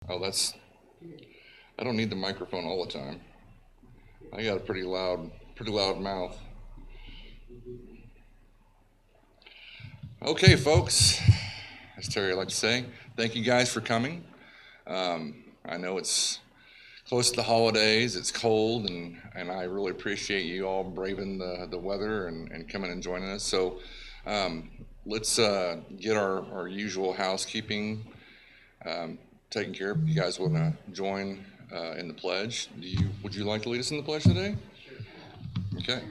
Oh, I don't need the microphone all the time. I got a pretty loud mouth. Okay, folks, as Terry would like to say, thank you guys for coming. I know it's close to the holidays, it's cold, and I really appreciate you all braving the weather and coming and joining us. So let's get our usual housekeeping taken care of. You guys want to join in the pledge? Would you like to lead us in the pledge today? Sure. Okay.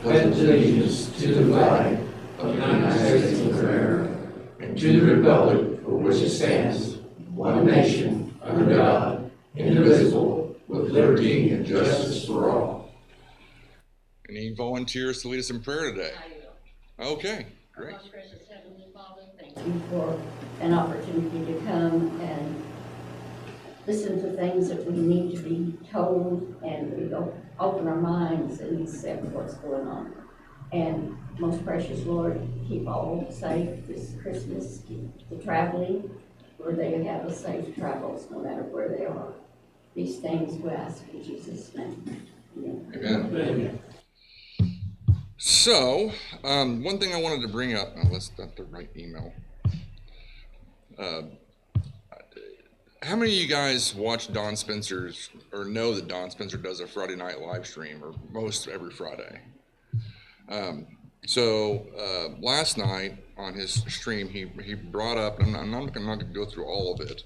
Pledge allegiance to the flag of the United States of America and to the republic for which it stands, one nation, under God, indivisible, with liberty and justice for all. Any volunteers to lead us in prayer today? Okay, great. Most gracious Heavenly Father, thank you for an opportunity to come and listen to things that we need to be told, and we open our minds and accept what's going on. And most precious Lord, keep all safe this Christmas, keep the traveling, where they have a safe travels no matter where they are. These things we ask in Jesus' name. Amen. Amen. So, one thing I wanted to bring up, that's not the right email. How many of you guys watch Don Spencer's, or know that Don Spencer does a Friday night live stream, or most every Friday? Last night on his stream, he brought up, and I'm not going to go through all of it,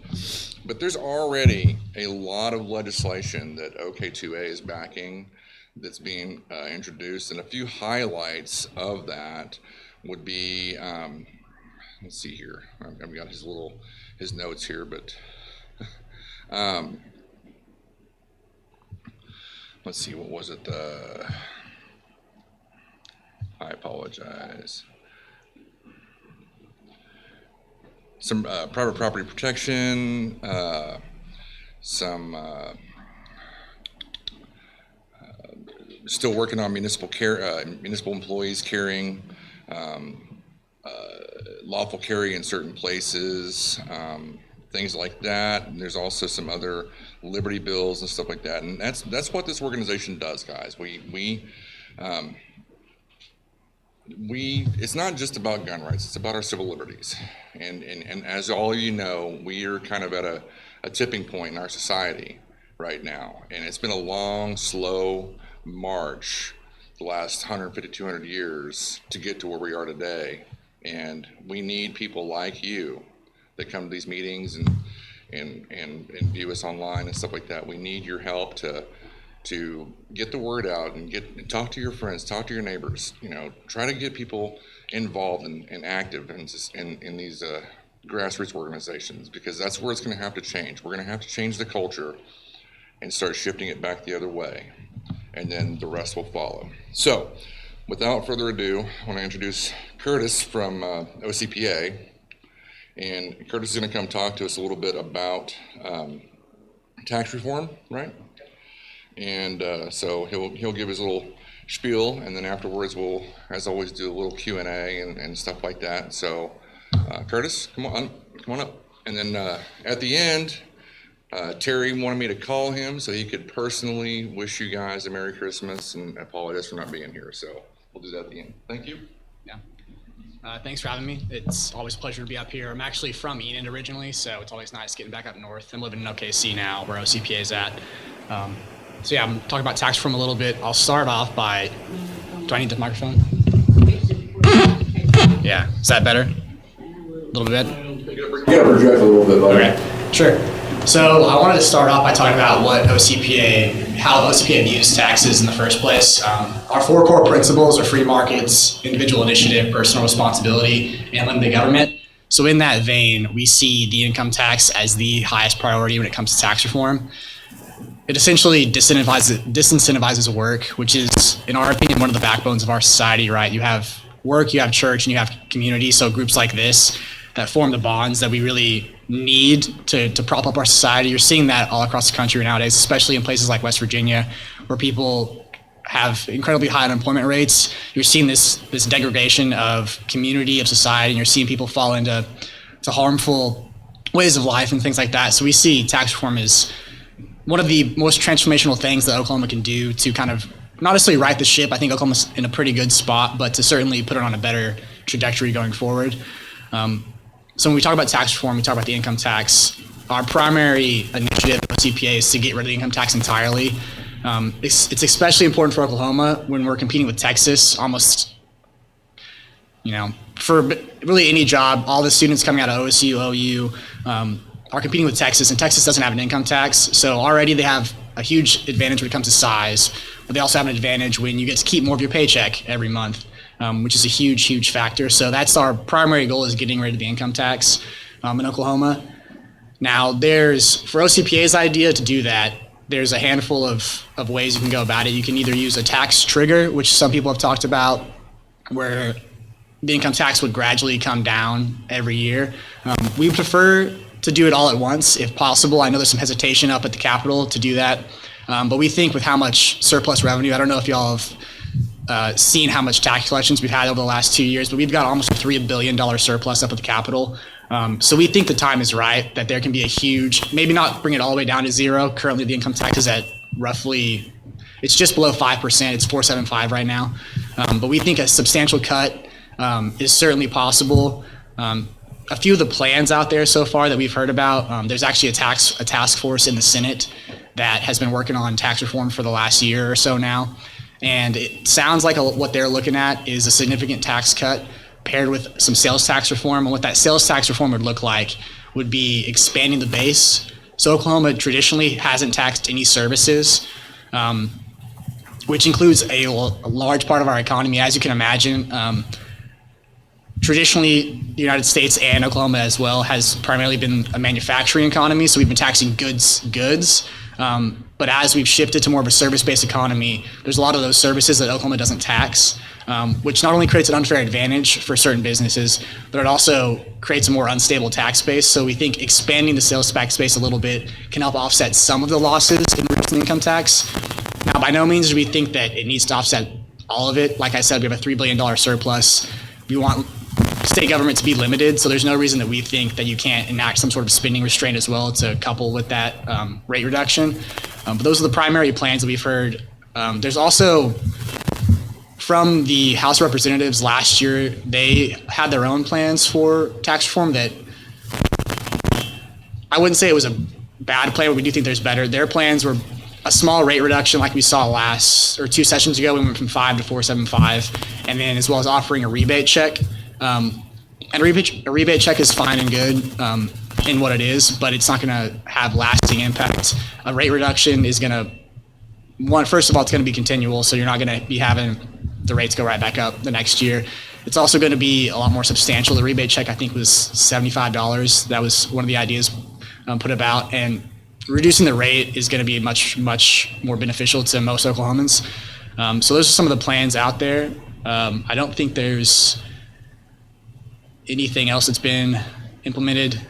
but there's already a lot of legislation that OK2A is backing that's being introduced, and a few highlights of that would be, let's see here, I've got his notes here, but let's see, what was it? I apologize. Some private property protection, still working on municipal employees carrying lawful carry in certain places, things like that. And there's also some other liberty bills and stuff like that. And that's what this organization does, guys. It's not just about gun rights, it's about our civil liberties. And as all of you know, we are kind of at a tipping point in our society right now. And it's been a long, slow march the last 150, 200 years to get to where we are today. And we need people like you that come to these meetings and view us online and stuff like that. We need your help to get the word out and talk to your friends, talk to your neighbors, try to get people involved and active in these grassroots organizations, because that's where it's going to have to change. We're going to have to change the culture and start shifting it back the other way, and then the rest will follow. So, without further ado, I want to introduce Curtis from OCPA, and Curtis is going to come talk to us a little bit about tax reform, right? And so he'll give his little spiel, and then afterwards we'll, as always, do a little Q&A and stuff like that. So Curtis, come on up. And then at the end, Terry wanted me to call him so he could personally wish you guys a Merry Christmas and apologize for not being here. So we'll do that at the end. Thank you. Yeah. Thanks for having me. It's always a pleasure to be up here. I'm actually from Enid originally, so it's always nice getting back up north. I'm living in OKC now, where OCPA is at. So yeah, I'm talking about tax reform a little bit. I'll start off by, do I need the microphone? Yeah, is that better? A little bit? You gotta project a little bit, buddy. Okay, sure. So I wanted to start off by talking about how OCPA views taxes in the first place. Our four core principles are free markets, individual initiative, personal responsibility, and limited government. So in that vein, we see the income tax as the highest priority when it comes to tax reform. It essentially disincentivizes work, which is, in our opinion, one of the backbones of our society, right? You have work, you have church, and you have community. So groups like this that form the bonds that we really need to prop up our society. You're seeing that all across the country nowadays, especially in places like West Virginia, where people have incredibly high unemployment rates. You're seeing this degradation of community, of society, and you're seeing people fall into harmful ways of life and things like that. So we see tax reform as one of the most transformational things that Oklahoma can do to kind of not necessarily right the ship. I think Oklahoma's in a pretty good spot, but to certainly put it on a better trajectory going forward. So when we talk about tax reform, we talk about the income tax. Our primary initiative at OCPA is to get rid of the income tax entirely. It's especially important for Oklahoma when we're competing with Texas almost, for really any job. All the students coming out of OSU, OU are competing with Texas, and Texas doesn't have an income tax. So already they have a huge advantage when it comes to size, but they also have an advantage when you get to keep more of your paycheck every month, which is a huge factor. So that's our primary goal, is getting rid of the income tax in Oklahoma. Now, for OCPA's idea to do that, there's a handful of ways you can go about it. You can either use a tax trigger, which some people have talked about, where the income tax would gradually come down every year. We prefer to do it all at once if possible. I know there's some hesitation up at the Capitol to do that, but we think with how much surplus revenue, I don't know if y'all have seen how much tax collections we've had over the last 2 years, but we've got almost a $3 billion surplus up at the Capitol. So we think the time is right, that there can be a huge, maybe not bring it all the way down to zero. Currently the income tax is at roughly, it's just below 5%. It's 4.75 right now. But we think a substantial cut is certainly possible. A few of the plans out there so far that we've heard about, there's actually a task force in the Senate that has been working on tax reform for the last year or so now. And it sounds like what they're looking at is a significant tax cut paired with some sales tax reform. And what that sales tax reform would look like would be expanding the base. So Oklahoma traditionally hasn't taxed any services, which includes a large part of our economy. As you can imagine, traditionally the United States and Oklahoma as well has primarily been a manufacturing economy. So we've been taxing goods. But as we've shifted to more of a service-based economy, there's a lot of those services that Oklahoma doesn't tax, which not only creates an unfair advantage for certain businesses, but it also creates a more unstable tax base. So we think expanding the sales tax base a little bit can help offset some of the losses in reducing income tax. Now, by no means do we think that it needs to offset all of it. Like I said, we have a $3 billion surplus. We want state government to be limited, so there's no reason that we think that you can't enact some sort of spending restraint as well to couple with that rate reduction. But those are the primary plans that we've heard. There's also, from the House of Representatives last year, they had their own plans for tax reform that I wouldn't say it was a bad plan, but we do think there's better. Their plans were a small rate reduction like we saw last, or 2 sessions ago. We went from 5 to 4.75, and then as well as offering a rebate check. And a rebate check is fine and good in what it is, but it's not going to have lasting impact. A rate reduction is going to, first of all, it's going to be continual, so you're not going to be having the rates go right back up the next year. It's also going to be a lot more substantial. The rebate check, I think, was $75. That was one of the ideas put about, and reducing the rate is going to be much more beneficial to most Oklahomans. So those are some of the plans out there. I don't think there's anything else that's been implemented.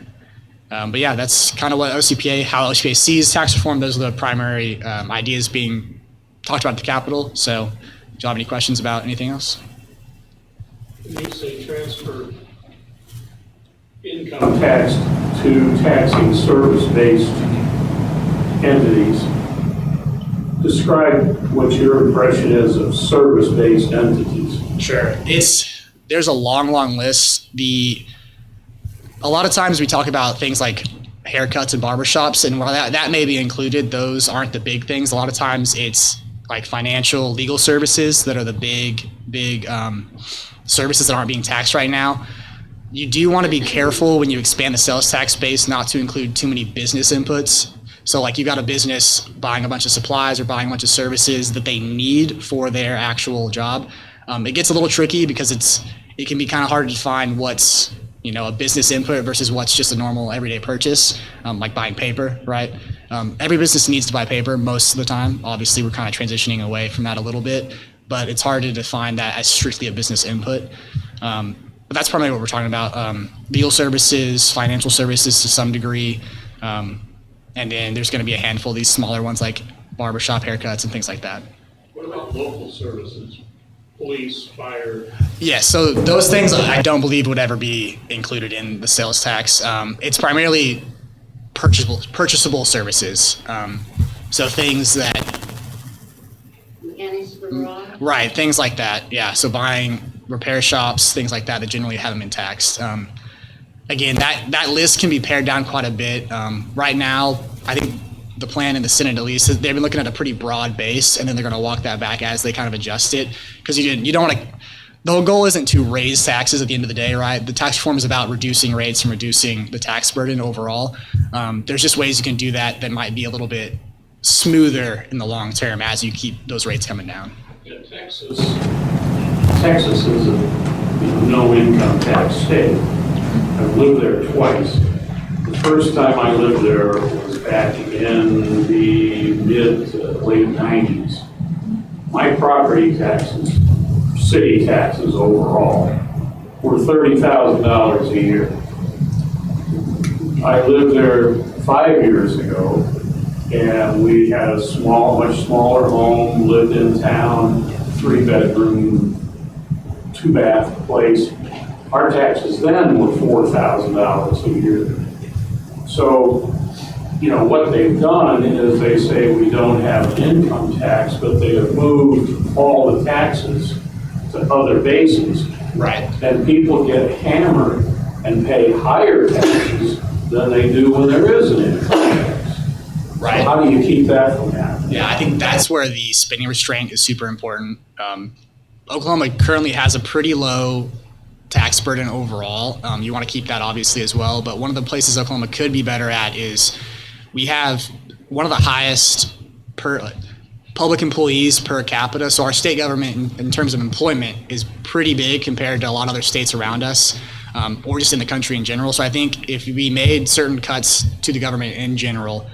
But yeah, that's kind of what how OCPA sees tax reform. Those are the primary ideas being talked about at the Capitol. So do you have any questions about anything else? It needs to transfer income tax to taxing service-based entities. Describe what your impression is of service-based entities. Sure. There's a long list. A lot of times we talk about things like haircuts and barbershops, and while that may be included, those aren't the big things. A lot of times it's like financial, legal services that are the big services that aren't being taxed right now. You do want to be careful when you expand the sales tax base not to include too many business inputs. So like you got a business buying a bunch of supplies or buying a bunch of services that they need for their actual job. It gets a little tricky because it can be kind of hard to define what's a business input versus what's just a normal everyday purchase, like buying paper, right? Every business needs to buy paper most of the time. Obviously, we're kind of transitioning away from that a little bit, but it's hard to define that as strictly a business input. But that's primarily what we're talking about. Legal services, financial services to some degree, and then there's going to be a handful of these smaller ones like barbershop, haircuts, and things like that. What about local services? Police, fire? Yeah, so those things I don't believe would ever be included in the sales tax. It's primarily purchasable services. So things that, Mechanics for garage. right, things like that. Yeah, so buying repair shops, things like that generally haven't been taxed. Again, that list can be pared down quite a bit. Right now, I think the plan in the Senate, at least, they've been looking at a pretty broad base, and then they're going to walk that back as they kind of adjust it. Because you don't want to. The whole goal isn't to raise taxes at the end of the day, right? The tax reform is about reducing rates and reducing the tax burden overall. There's just ways you can do that might be a little bit smoother in the long term as you keep those rates coming down. Yeah, Texas is a no income tax state. I've lived there twice. The first time I lived there was back in the mid to late 90s. My property taxes, city taxes overall, were $30,000 a year. I lived there 5 years ago, and we had a much smaller home, lived in town, 3-bedroom, 2-bath place. Our taxes then were $4,000 a year. So, what they've done is they say we don't have an income tax, but they have moved all the taxes to other bases. Right. And people get hammered and pay higher taxes than they do when there is an income tax. Right. So how do you keep that from happening? Yeah, I think that's where the spending restraint is super important. Oklahoma currently has a pretty low tax burden overall. You want to keep that obviously as well, but one of the places Oklahoma could be better at is we have one of the highest public employees per capita. So our state government in terms of employment is pretty big compared to a lot of other states around us, or just in the country in general. So I think if we made certain cuts to the government in general,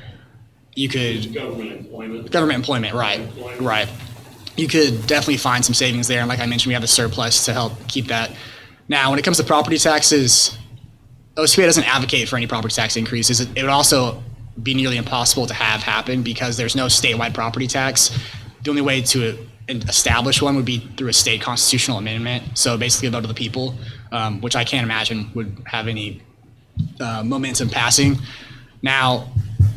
you could government employment, right. You could definitely find some savings there. And like I mentioned, we have a surplus to help keep that. Now, when it comes to property taxes, OCPA doesn't advocate for any property tax increases. It would also be nearly impossible to have happen because there's no statewide property tax. The only way to establish one would be through a state constitutional amendment. So basically a vote of the people, which I can't imagine would have any momentum passing. Now,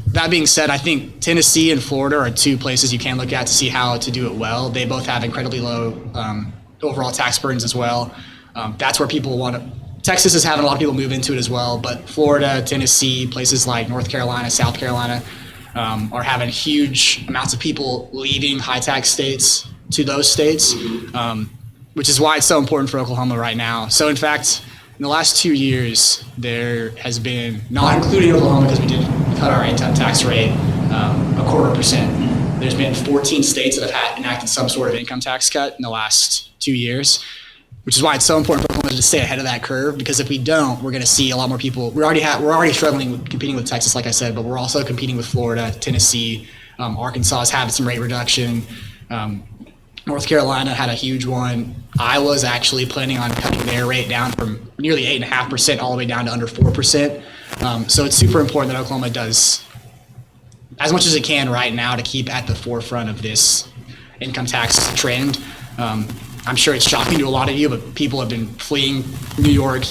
that being said, I think Tennessee and Florida are two places you can look at to see how to do it well. They both have incredibly low overall tax burdens as well. That's where people want to. Texas is having a lot of people move into it as well, but Florida, Tennessee, places like North Carolina, South Carolina are having huge amounts of people leaving high tax states to those states, which is why it's so important for Oklahoma right now. So in fact, in the last 2 years, there has been, not including Oklahoma because we did cut our income tax rate 0.25%. There's been 14 states that have enacted some sort of income tax cut in the last 2 years, which is why it's so important for Oklahoma to stay ahead of that curve, because if we don't, we're going to see a lot more people. We're already struggling with competing with Texas, like I said, but we're also competing with Florida, Tennessee, Arkansas has had some rate reduction. North Carolina had a huge one. Iowa's actually planning on cutting their rate down from nearly 8.5% all the way down to under 4%. So it's super important that Oklahoma does as much as it can right now to keep at the forefront of this income tax trend. I'm sure it's shocking to a lot of you, but people have been fleeing New York,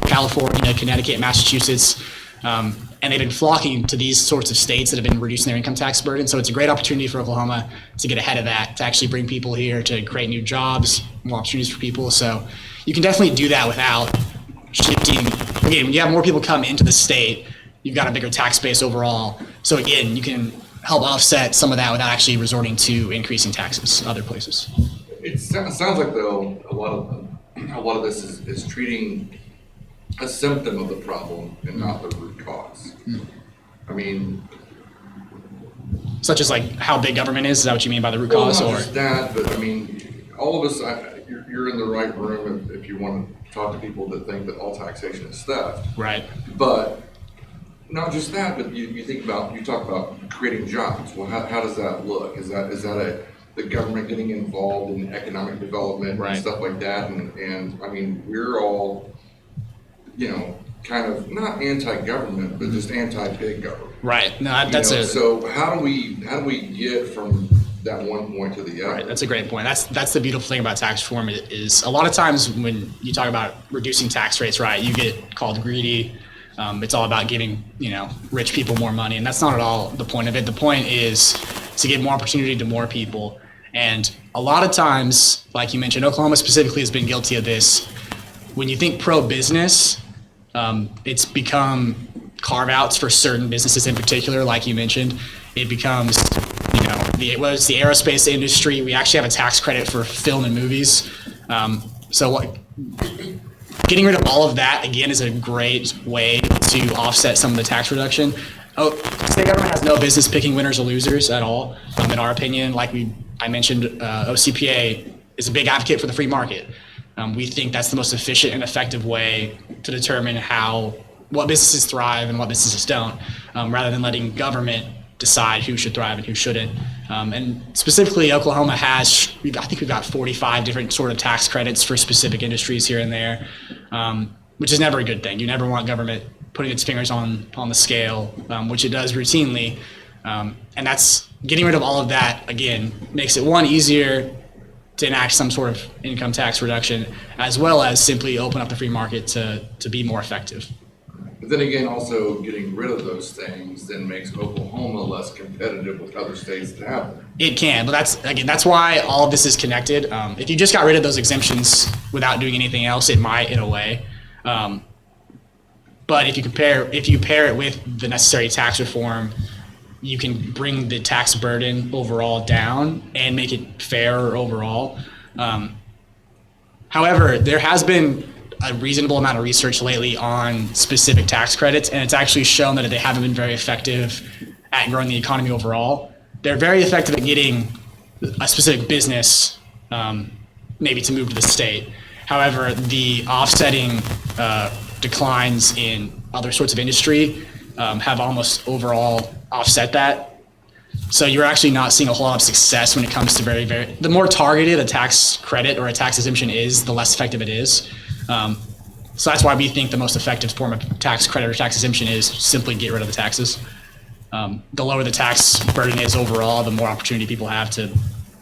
California, Connecticut, Massachusetts, and they've been flocking to these sorts of states that have been reducing their income tax burden. So it's a great opportunity for Oklahoma to get ahead of that, to actually bring people here, to create new jobs, more opportunities for people. So you can definitely do that without shifting. Again, when you have more people come into the state, you've got a bigger tax base overall. So again, you can help offset some of that without actually resorting to increasing taxes other places. It sounds like, though, a lot of this is treating a symptom of the problem and not the root cause. I mean, such as like how big government is that what you mean by the root well, cause? Not Or just that, but I mean, all of us, you're in the right room if you want to talk to people that think that all taxation is theft. right, But not just that, but you talk about creating jobs. Well, how does that look? Is that the government getting involved in economic development Right. and stuff like that? And I mean, we're all, kind of not anti-government, but just anti-big government. right. No, that's it. So how do we get from that one point to the other. Right, that's a great point. That's the beautiful thing about tax reform is a lot of times when you talk about reducing tax rates, right, you get called greedy. It's all about giving, rich people more money, and that's not at all the point of it. The point is to give more opportunity to more people. And a lot of times, like you mentioned, Oklahoma specifically has been guilty of this. When you think pro-business, it's become carve-outs for certain businesses in particular, like you mentioned. It becomes, the aerospace industry. We actually have a tax credit for film and movies. Getting rid of all of that, again, is a great way to offset some of the tax reduction. State government has no business picking winners or losers at all, in our opinion. Like I mentioned, OCPA is a big advocate for the free market. We think that's the most efficient and effective way to determine what businesses thrive and what businesses don't, rather than letting government decide who should thrive and who shouldn't. And specifically, Oklahoma I think we've got 45 different sort of tax credits for specific industries here and there, which is never a good thing. You never want government putting its fingers on the scale, which it does routinely. And that's getting rid of all of that, again, makes it easier to enact some sort of income tax reduction, as well as simply open up the free market to be more effective. But then again, also getting rid of those things then makes Oklahoma less competitive with other states that have them. It can, but that's why all of this is connected. If you just got rid of those exemptions without doing anything else, it might in a way. But if you pair it with the necessary tax reform, you can bring the tax burden overall down and make it fairer overall. However, there has been a reasonable amount of research lately on specific tax credits, and it's actually shown that they haven't been very effective at growing the economy overall. They're very effective at getting a specific business maybe to move to the state. However, the offsetting declines in other sorts of industry have almost overall offset that. So you're actually not seeing a whole lot of success when it comes to the more targeted a tax credit or a tax exemption is, the less effective it is. So that's why we think the most effective form of tax credit or tax exemption is simply get rid of the taxes. The lower the tax burden is overall, the more opportunity people have to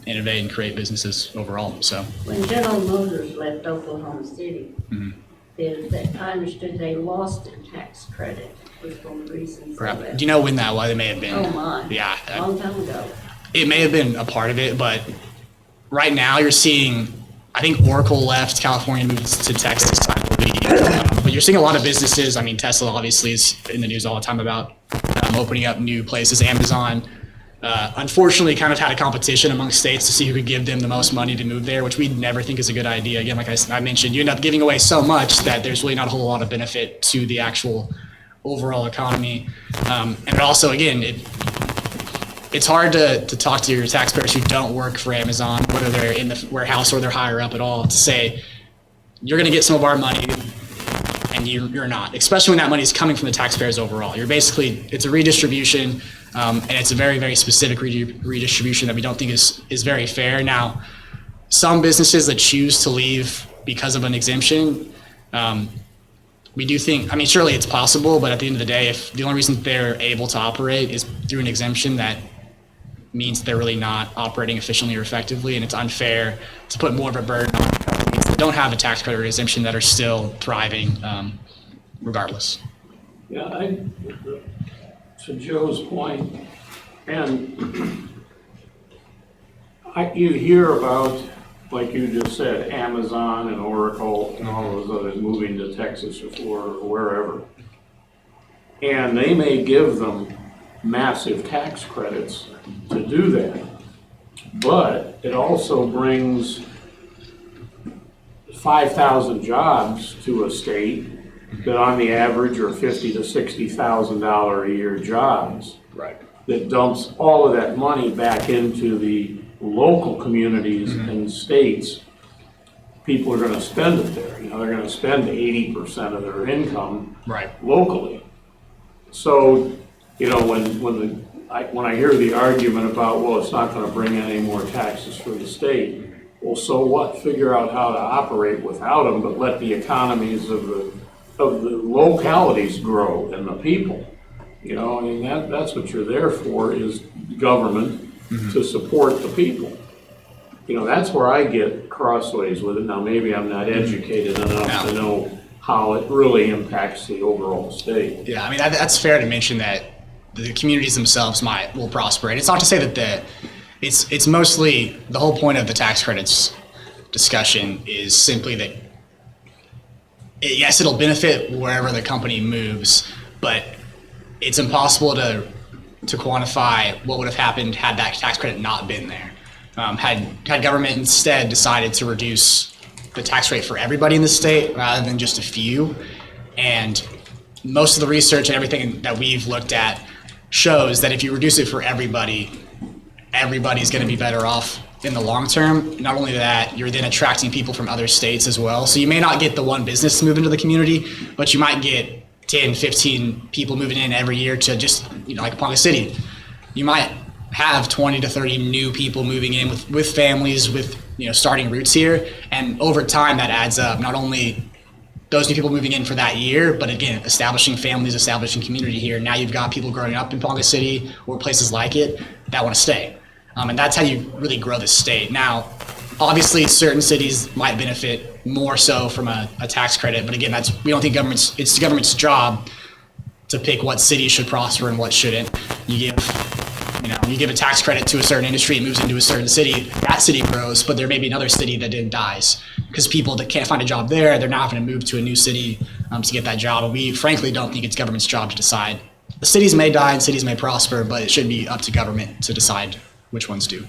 innovate and create businesses overall. So when General Motors left Oklahoma City, I understood they lost their tax credit. Was one of the reasons. Do you know when that was? It may have been. Oh my! Yeah, a long time ago. It may have been a part of it, but right now you're seeing. I think Oracle left, California moved to Texas, I believe. But you're seeing a lot of businesses. I mean, Tesla obviously is in the news all the time about opening up new places. Amazon, unfortunately, kind of had a competition among states to see who could give them the most money to move there, which we never think is a good idea. Again, like I mentioned, you end up giving away so much that there's really not a whole lot of benefit to the actual overall economy. And it also, again, it's hard to talk to your taxpayers who don't work for Amazon, whether they're in the warehouse or they're higher up at all, to say, you're going to get some of our money, and you're not, especially when that money is coming from the taxpayers overall. It's a redistribution, and it's a very, very specific redistribution that we don't think is very fair. Now, some businesses that choose to leave because of an exemption, we do think, surely it's possible, but at the end of the day, if the only reason they're able to operate is through an exemption, that means they're really not operating efficiently or effectively, and it's unfair to put more of a burden on companies that don't have a tax credit or exemption that are still thriving regardless. Yeah, to Joe's point, and you hear about, like you just said, Amazon and Oracle and all those others moving to Texas or wherever. And they may give them massive tax credits to do that. But it also brings 5,000 jobs to a state that on the average are $50,000 to $60,000 a year jobs. Right. That dumps all of that money back into the local communities and states. People are going to spend it there. They're going to spend 80% of their income locally. So, when I hear the argument about, well, it's not going to bring in any more taxes for the state. Well, so what? Figure out how to operate without them, but let the economies of the localities grow and the people. That's what you're there for, is government to support the people. You know, that's where I get crossways with it. Now, maybe I'm not educated enough to know how it really impacts the overall state. Yeah, I mean, that's fair to mention that the communities themselves will prosper. And it's not to say that it's mostly, the whole point of the tax credits discussion is simply that, yes, it'll benefit wherever the company moves, but it's impossible to quantify what would have happened had that tax credit not been there. Had government instead decided to reduce the tax rate for everybody in the state rather than just a few, and most of the research and everything that we've looked at shows that if you reduce it for everybody, everybody's going to be better off in the long term. Not only that, you're then attracting people from other states as well. So you may not get the one business to move into the community, but you might get 10, 15 people moving in every year to just, like Ponca City. You might have 20 to 30 new people moving in with families, with, starting roots here. And over time that adds up. Not only those new people moving in for that year, but again, establishing families, establishing community here. Now you've got people growing up in Ponca City or places like it that want to stay. And that's how you really grow the state. Now, obviously certain cities might benefit more so from a tax credit, but again, we don't think it's the government's job to pick what cities should prosper and what shouldn't. You give a tax credit to a certain industry, it moves into a certain city, that city grows, but there may be another city that then dies because people that can't find a job there, they're not going to move to a new city to get that job. And we frankly don't think it's government's job to decide. The cities may die and cities may prosper, but it should be up to government to decide which ones do.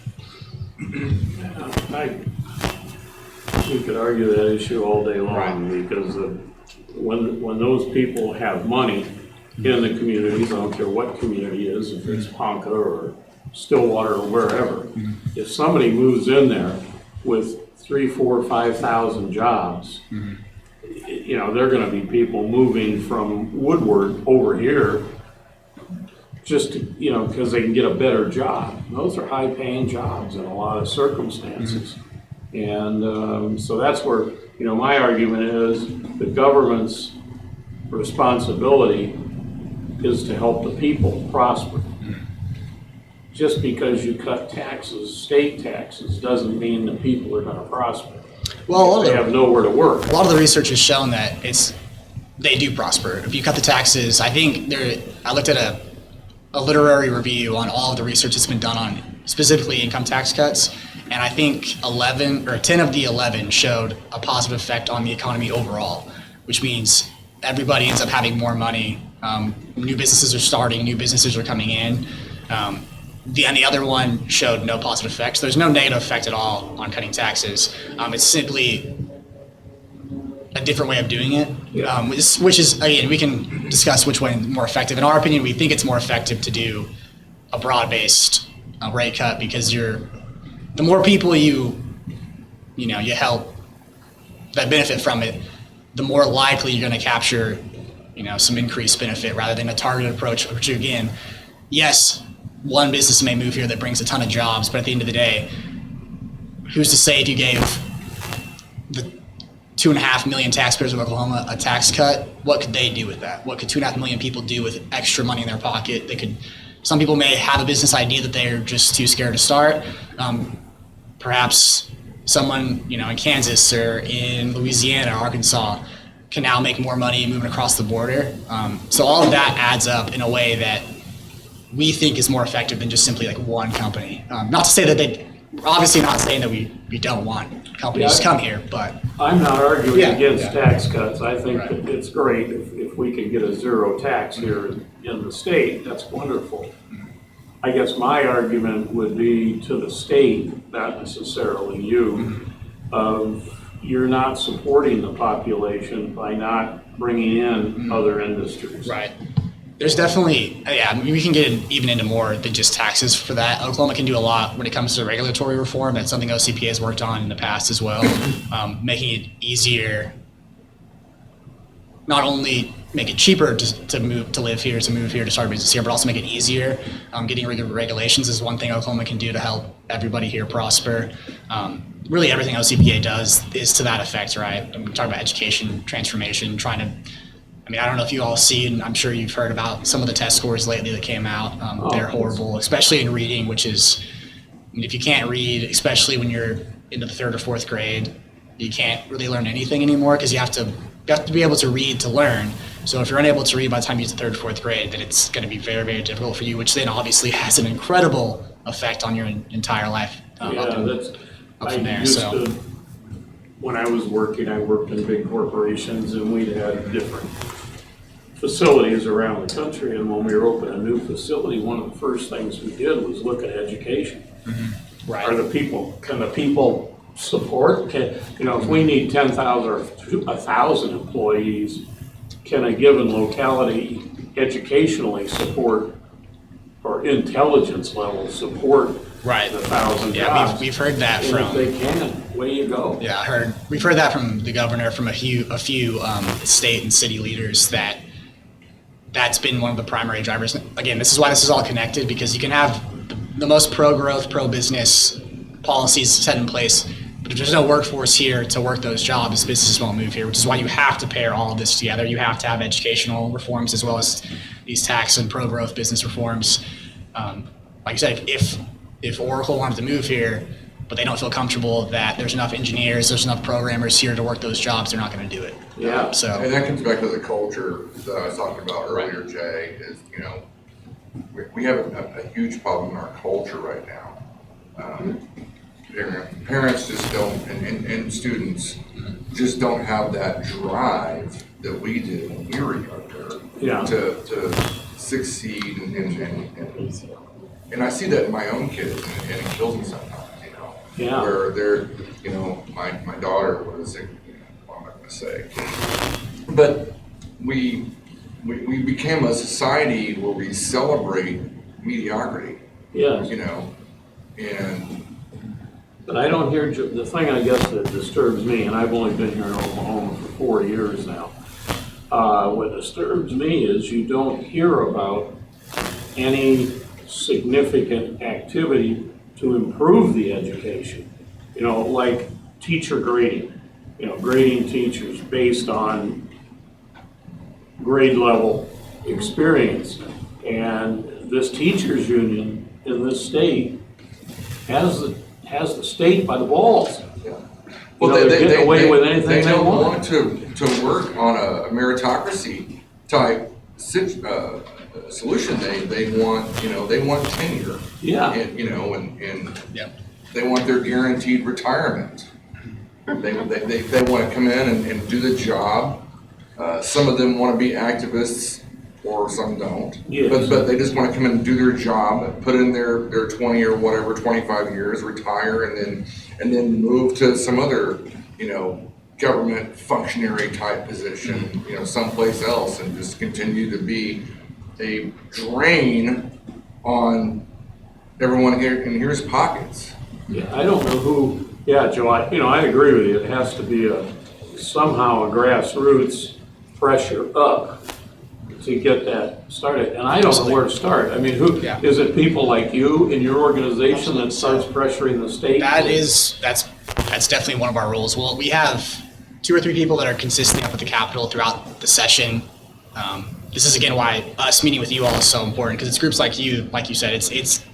We could argue that issue all day long, because when those people have money in the communities, I don't care what community it is, if it's Ponca or Stillwater or wherever, if somebody moves in there with 3,000, 4,000, 5,000 jobs, they're going to be people moving from Woodward over here just to, because they can get a better job. Those are high-paying jobs in a lot of circumstances. And so that's where, my argument is the government's responsibility is to help the people prosper. Just because you cut taxes, state taxes, doesn't mean the people are going to prosper. Well, they have nowhere to work. A lot of the research has shown that they do prosper. If you cut the taxes, I looked at a literary review on all of the research that's been done on specifically income tax cuts, and I think 10 of the 11 showed a positive effect on the economy overall, which means everybody ends up having more money. New businesses are starting, new businesses are coming in. The other one showed no positive effects. There's no negative effect at all on cutting taxes. It's simply a different way of doing it, which is, again, we can discuss which one is more effective. In our opinion, we think it's more effective to do a broad-based rate cut, because the more people you help that benefit from it, the more likely you're going to capture some increased benefit rather than a targeted approach, which again, yes, one business may move here that brings a ton of jobs, but at the end of the day, who's to say if you gave the 2.5 million taxpayers of Oklahoma a tax cut, what could they do with that? What could 2.5 million people do with extra money in their pocket? Some people may have a business idea that they're just too scared to start. Perhaps someone, in Kansas or in Louisiana or Arkansas can now make more money moving across the border. So all of that adds up in a way that we think is more effective than just simply like one company. Not to say that we're obviously not saying that we don't want companies to come here, but. I'm not arguing against tax cuts. I think that it's great if we can get a zero tax here in the state. That's wonderful. I guess my argument would be to the state, not necessarily you, you're not supporting the population by not bringing in other industries. Right. There's definitely, we can get even into more than just taxes for that. Oklahoma can do a lot when it comes to regulatory reform. That's something OCPA has worked on in the past as well, making it easier, not only make it cheaper to move here, to start a business here, but also make it easier. Getting regulations is one thing Oklahoma can do to help everybody here prosper. Really everything OCPA does is to that effect, right? I'm talking about education, transformation, I don't know if you all see, and I'm sure you've heard about some of the test scores lately that came out. They're horrible, especially in reading, which is mean, if you can't read, especially when you're into the 3rd or 4th grade, you can't really learn anything anymore because you have to be able to read to learn. So if you're unable to read by the time you get to 3rd or 4th grade, then it's going to be very, very difficult for you, which then obviously has an incredible effect on your entire life. Up from there. When I was working, I worked in big corporations, and we had different facilities around the country. And when we were opening a new facility, one of the first things we did was look at education. Mm-hmm. Right. Can the people support? If we need 10,000 or 1,000 employees, can a given locality educationally support, or intelligence level support, right, the 1,000 yeah, jobs? we've heard that And from. if they can, way you go. Yeah, we've heard that from the governor, from a few state and city leaders, that's been one of the primary drivers. Again, this is why this is all connected, because you can have the most pro-growth, pro-business policies set in place, but if there's no workforce here to work those jobs, businesses won't move here, which is why you have to pair all of this together. You have to have educational reforms as well as these tax and pro-growth business reforms. Like I said, if Oracle wanted to move here, but they don't feel comfortable that there's enough engineers, there's enough programmers here to work those jobs, they're not going to do it. Yeah. So. And that comes back to the culture that I was talking about earlier, Jay, is, we have a huge problem in our culture right now. Parents just don't, and students just don't have that drive that we did when we were younger, to succeed and I see that in my own kids, and it kills me sometimes, where they're, my daughter was, I'm not going to say, but we became a society where we celebrate mediocrity. Yes. But I don't hear, the thing I guess that disturbs me, and I've only been here in Oklahoma for 4 years now, what disturbs me is you don't hear about any significant activity to improve the education. Like teacher grading, grading teachers based on grade level experience. And this teachers union in this state has the state by the balls. Yeah. Well, they get away with anything they don't want want to work on a meritocracy type solution. They want tenure. Yeah. And they want their guaranteed retirement. They want to come in and do the job. Some of them want to be activists, or some don't. Yes. But they just want to come in and do their job, put in their 20 or whatever, 25 years, retire, and then move to some other, government functionary type position, someplace else, and just continue to be a drain on everyone here in here's pockets. Yeah, I don't know who. Yeah, Joe. I agree with you. It has to be somehow a grassroots pressure up to get that started. And I don't know where to start. I mean, is it people like you in your organization that starts pressuring the state? That's definitely one of our roles. Well, we have 2 or 3 people that are consistently up at the Capitol throughout the session. This is again why us meeting with you all is so important, because it's groups like you said. It's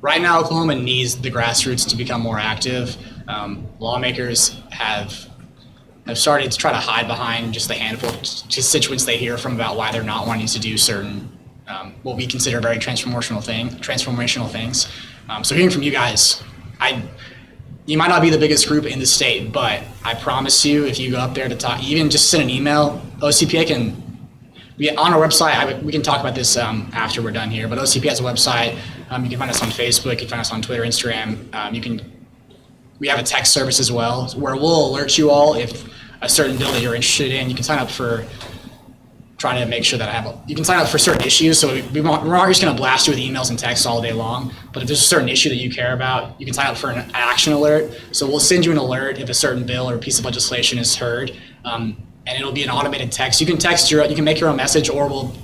right now Oklahoma needs the grassroots to become more active. Lawmakers have started to try to hide behind just the handful of constituents they hear from about why they're not wanting to do certain what we consider very transformational things. So hearing from you guys, you might not be the biggest group in the state, but I promise you, if you go up there to talk, even just send an email, OCPA can be on our website. We can talk about this after we're done here, but OCPA has a website. You can find us on Facebook, you can find us on Twitter, Instagram. We have a text service as well, where we'll alert you all if a certain bill that you're interested in. You can sign up for trying to make sure that you can sign up for certain issues. So we're not just going to blast you with emails and texts all day long, but if there's a certain issue that you care about, you can sign up for an action alert. So we'll send you an alert if a certain bill or piece of legislation is heard, and it'll be an automated text. You can you can make your own message, or we'll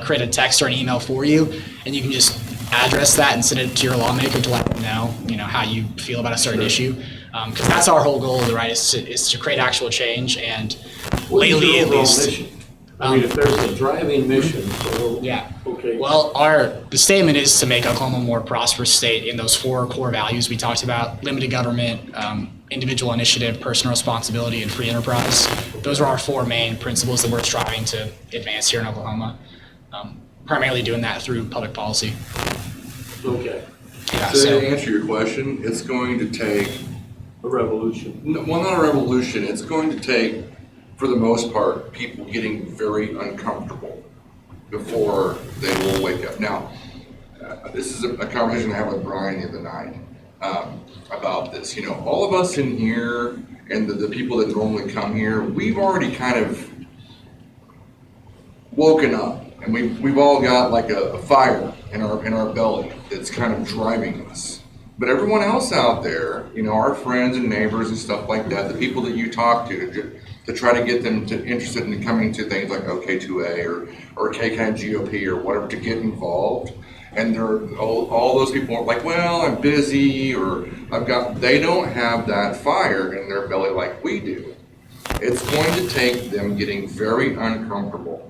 create a text or an email for you, and you can just address that and send it to your lawmaker to let them know, how you feel about a certain issue. Because that's our whole goal, right, is to create actual change. And lately, at least, I mean, if there's a driving mission, so. Yeah. Okay. Well, the statement is to make Oklahoma a more prosperous state in those 4 core values we talked about: limited government, individual initiative, personal responsibility, and free enterprise. Those are our 4 main principles that we're striving to advance here in Oklahoma. Primarily doing that through public policy. Okay, Yeah, So to answer your question, it's going to take, a revolution. well, not a revolution, it's going to take, for the most part, people getting very uncomfortable before they will wake up. Now, this is a conversation I had with Brian the other night about this. You know, all of us in here and the people that normally come here, we've already kind of woken up, and we've all got like a fire in our belly that's kind of driving us. But everyone else out there, you know, our friends and neighbors and stuff like that, the people that you talk to try to get them interested in coming to things like OK2A or KCAN GOP or whatever to get involved. And they're all those people are like, well, I'm busy, or they don't have that fire in their belly like we do. It's going to take them getting very uncomfortable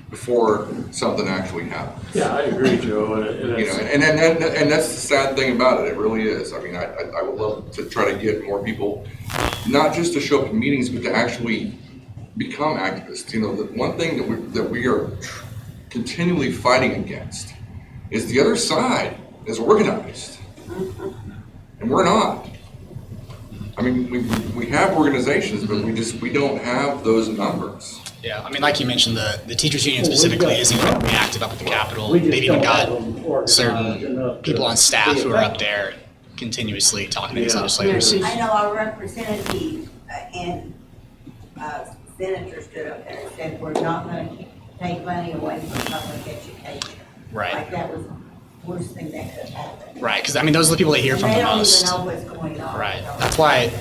before something actually happens. Yeah, I agree, Joe, and You know, and that's the sad thing about it. It really is. I mean, I would love to try to get more people, not just to show up at meetings, but to actually become activists. You know, the one thing that we are continually fighting against is the other side is organized, and we're not. I mean, we have organizations, but we don't have those numbers. Yeah, I mean, like you mentioned, the teachers union specifically is incredibly active up at the Capitol. We just They've even don't have got them organized certain enough people to on staff be who are up effective. there continuously talking to these Yeah. legislators. Yeah. I know our representative and senator stood up there and said, we're not gonna take money away from public education. Right. Like that was the worst thing that could happen. Right, because I mean, those are the people that hear from They the don't most. even know what's going on. Right. That's why,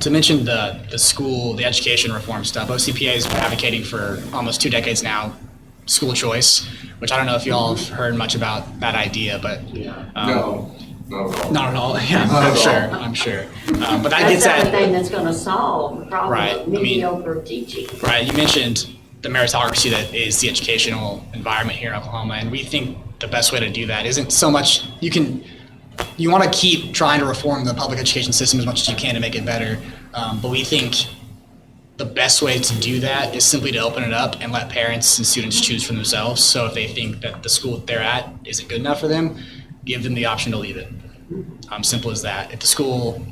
to mention the school, the education reform stuff, OCPA has been advocating for almost 2 decades now, school choice, which I don't know if you all have heard much about that idea, but No, not at all. not at all. Yeah, Not at all. I'm sure. But that That's gets the at, only thing that's gonna solve the problem Right, I of mean- mediocre teaching. right, you mentioned the meritocracy that is the educational environment here in Oklahoma, and we think the best way to do that isn't so much, you want to keep trying to reform the public education system as much as you can to make it better, but we think the best way to do that is simply to open it up and let parents and students choose for themselves. So if they think that the school that they're at isn't good enough for them, give them the option to leave it. Simple as that. If the school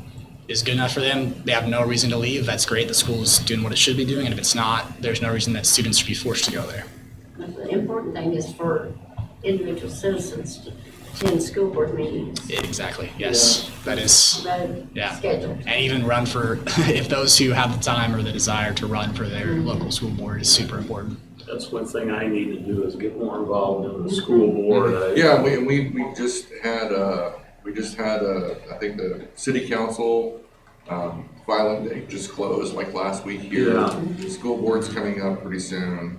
is good enough for them, they have no reason to leave. That's great. The school is doing what it should be doing. And if it's not, there's no reason that students should be forced to go there. The important thing is for individual citizens to attend school board meetings, Exactly. Yes, that is. rather Yeah. scheduled. And even run for, if those who have the time or the desire to run for their local school board is super important. that's one thing I need to do is get more involved in the school board. Yeah, we just had I think the city council filing date just closed like last week here. Yeah. The school board's coming up pretty soon.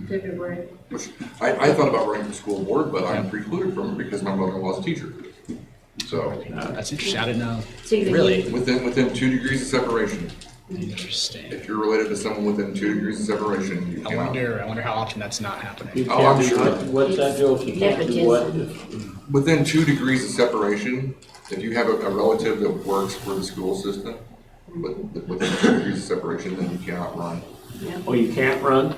February. Which I thought about running for school board, but I'm precluded from it because my mother-in-law's a teacher. So That's interesting. I didn't know. It's either Really? you- within 2 degrees of separation, Interesting. if you're related to someone within 2 degrees of separation, you I cannot. wonder how often that's not happening. You Oh, I'm can't do sure. what's that, Joe? If you can't do what? Within 2 degrees of separation, if you have a relative that works for the school system, within 2 degrees of separation, then you cannot run. Oh, you can't run?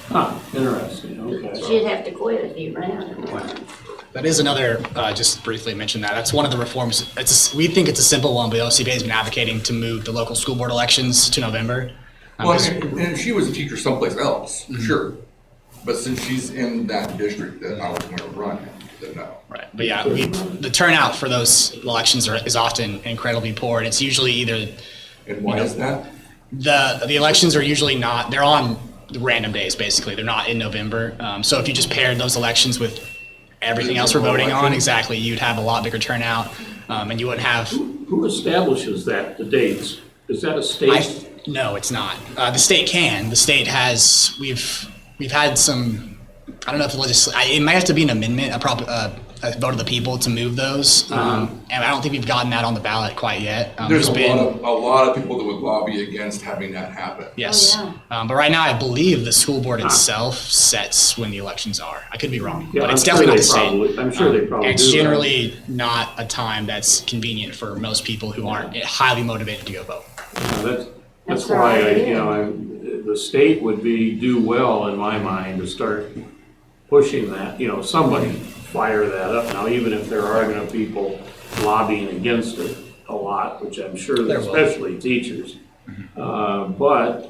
Huh, interesting, okay. She'd have to quit if you ran. That is another, just briefly mention that. That's one of the reforms. We think it's a simple one, but the OCPA has been advocating to move the local school board elections to November. Well, and if she was a teacher someplace else, sure. But since she's in that district that I was going to run, then no. Right, but yeah, the turnout for those elections is often incredibly poor, and it's usually either And why is that? the elections are usually not. They're on the random days, basically. They're not in November. So if you just paired those elections with everything else we're voting on, exactly, you'd have a lot bigger turnout, and you wouldn't have. Who establishes that, the dates? Is that a state? No, it's not. The state can. The state has. We've had some. I don't know if it might have to be an amendment, a vote of the people to move those. And I don't think we've gotten that on the ballot quite yet. There's a lot of people that would lobby against having that happen. Yes. Oh, yeah. But right now, I believe the school board itself sets when the elections are. I could be wrong, Yeah, but it's I'm definitely sure not the state. I'm sure they probably It's do that. generally not a time that's convenient for most people who aren't highly motivated to go vote. That's That's why, right. the state would do well, in my mind, to start pushing that, somebody fire that up now, even if there are gonna be people lobbying against it a lot, which I'm sure, There will. especially teachers. But,